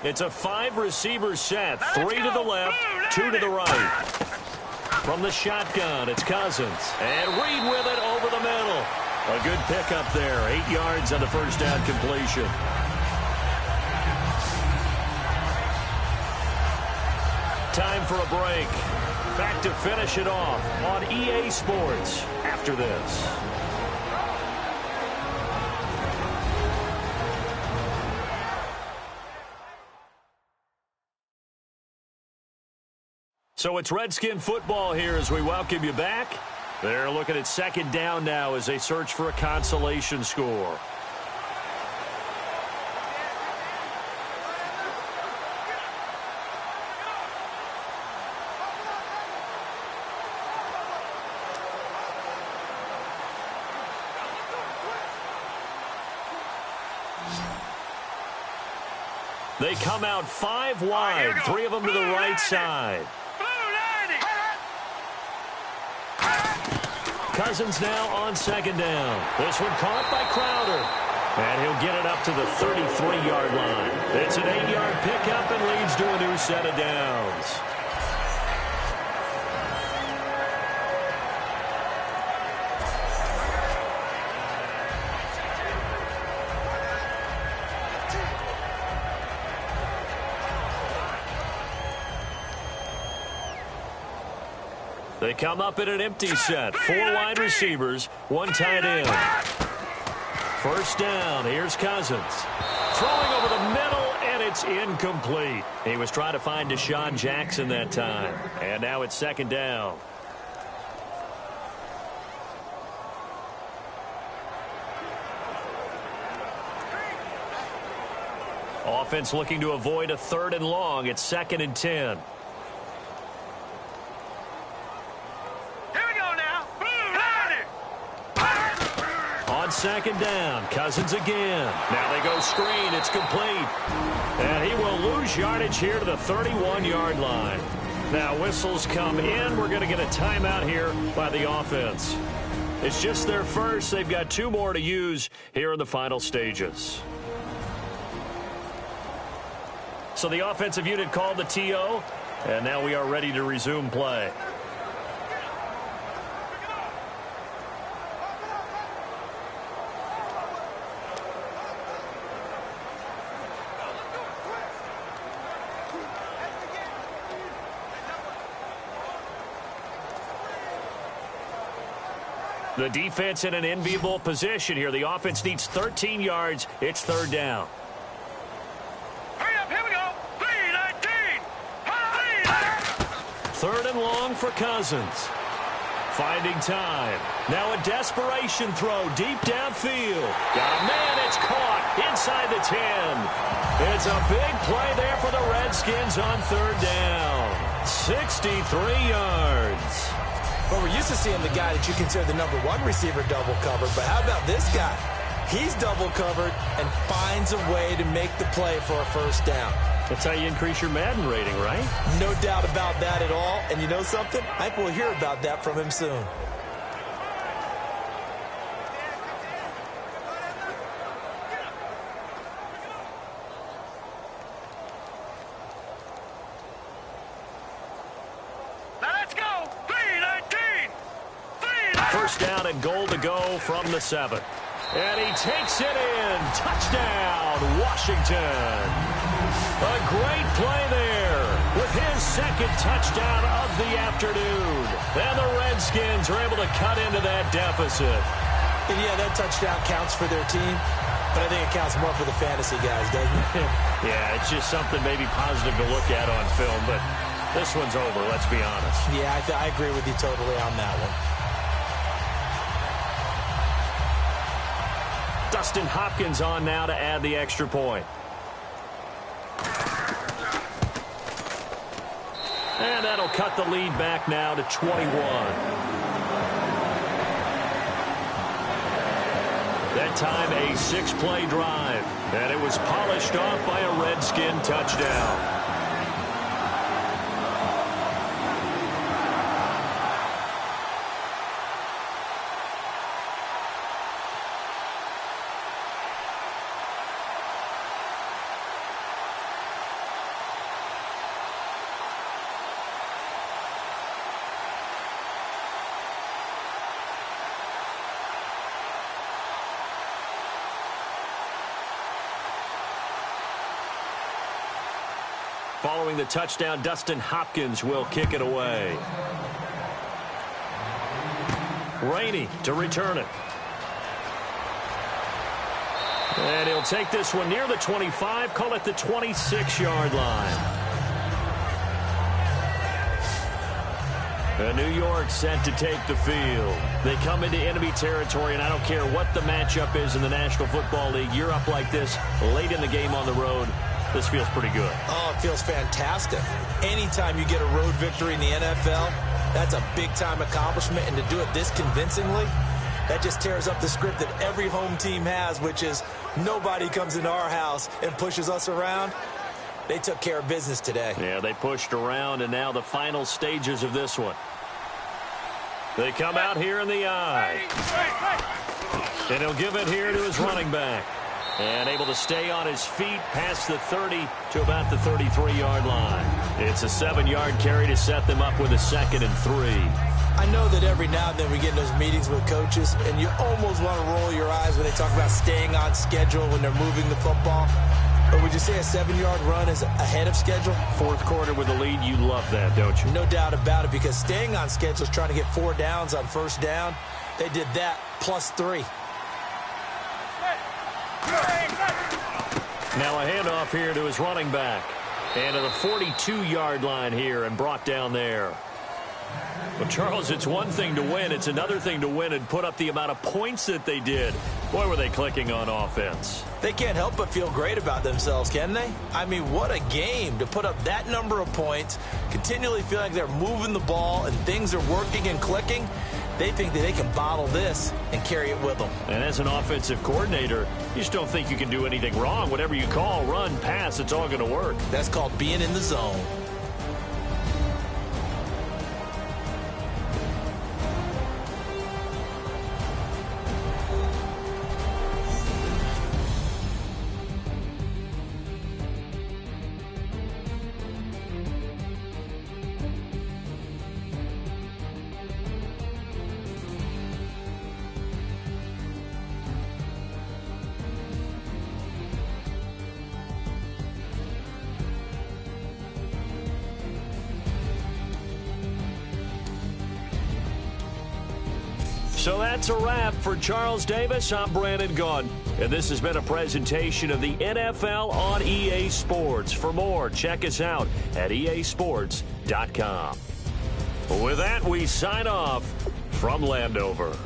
It's a 5-receiver set. 3 to the left, 2 to the right. From the shotgun, it's Cousins. And Reed with it over the middle. A good pickup there. 8 yards on the first down completion. Time for a break. Back to finish it off on EA Sports after this. So it's Redskin football here as we welcome you back. They're looking at second down now as they search for a consolation score. They come out 5 wide, 3 of them to the right side. Cousins now on second down. This one caught by Crowder. And he'll get it up to the 33-yard line. It's an 8-yard pickup and leads to a new set of downs. They come up in an empty set. 4 wide receivers, 1 tight end. First down, here's Cousins. Throwing over the middle, and it's incomplete. He was trying to find Deshaun Jackson that time. And now it's second down. Offense looking to avoid a 3rd and long. It's 2nd and 10. On second down, Cousins again. Now they go screen. It's complete. And he will lose yardage here to the 31-yard line. Now whistles come in. We're going to get a timeout here by the offense. It's just their first. They've got 2 more to use here in the final stages. So the offensive unit called the TO, and now we are ready to resume play. The defense in an enviable position here. The offense needs 13 yards. It's 3rd down. Hurry up, here we go. 3-19. 3rd and long for Cousins. Finding time. Now a desperation throw deep downfield. Got a man. It's caught inside the 10. It's a big play there for the Redskins on 3rd down. 63 yards. Well, we're used to seeing the guy that you consider the number 1 receiver double covered, but how about this guy? He's double covered and finds a way to make the play for a first down. That's how you increase your Madden rating, right? No doubt about that at all. And you know something? I think we'll hear about that from him soon. First down and goal to go from the 7. And he takes it in. Touchdown, Washington. A great play there with his 2nd touchdown of the afternoon. And the Redskins are able to cut into that deficit. And yeah, that touchdown counts for their team, but I think it counts more for the fantasy guys, doesn't it? Yeah, it's just something maybe positive to look at on film, but this one's over, let's be honest. Yeah, I agree with you totally on that one. Dustin Hopkins on now to add the extra point. And that'll cut the lead back now to 21. That time a 6-play drive. And it was polished off by a Redskin touchdown. Following the touchdown, Dustin Hopkins will kick it away. Rainey to return it. And he'll take this one near the 25, call it the 26-yard line. New York set to take the field. They come into enemy territory, and I don't care what the matchup is in the National Football League. You're up like this late in the game on the road. This feels pretty good. Oh, it feels fantastic. Anytime you get a road victory in the NFL, that's a big-time accomplishment. And to do it this convincingly, that just tears up the script that every home team has, which is nobody comes into our house and pushes us around. They took care of business today. Yeah, they pushed around, and now the final stages of this one. They come out here in the eye. And he'll give it here to his running back. And able to stay on his feet past the 30 to about the 33-yard line. It's a 7-yard carry to set them up with a 2nd and 3. I know that every now and then we get in those meetings with coaches, and you almost want to roll your eyes when they talk about staying on schedule when they're moving the football. But we would you say a 7-yard run is ahead of schedule? Fourth quarter with the lead, you love that, don't you? No doubt about it, because staying on schedule is trying to get 4 downs on first down. They did that +3. Now a handoff here to his running back. And to the 42-yard line here and brought down there. Well, Charles, it's one thing to win. It's another thing to win and put up the amount of points that they did. Boy, were they clicking on offense. They can't help but feel great about themselves, can they? I mean, what a game to put up that number of points, continually feeling like they're moving the ball and things are working and clicking. They think that they can bottle this and carry it with them. And as an offensive coordinator, you just don't think you can do anything wrong. Whatever you call, run, pass, it's all going to work. That's called being in the zone. So that's a wrap for Charles Davis. I'm Brandon Gunn, and this has been a presentation of the NFL on EA Sports. For more, check us out at easports.com. With that, we sign off from Landover.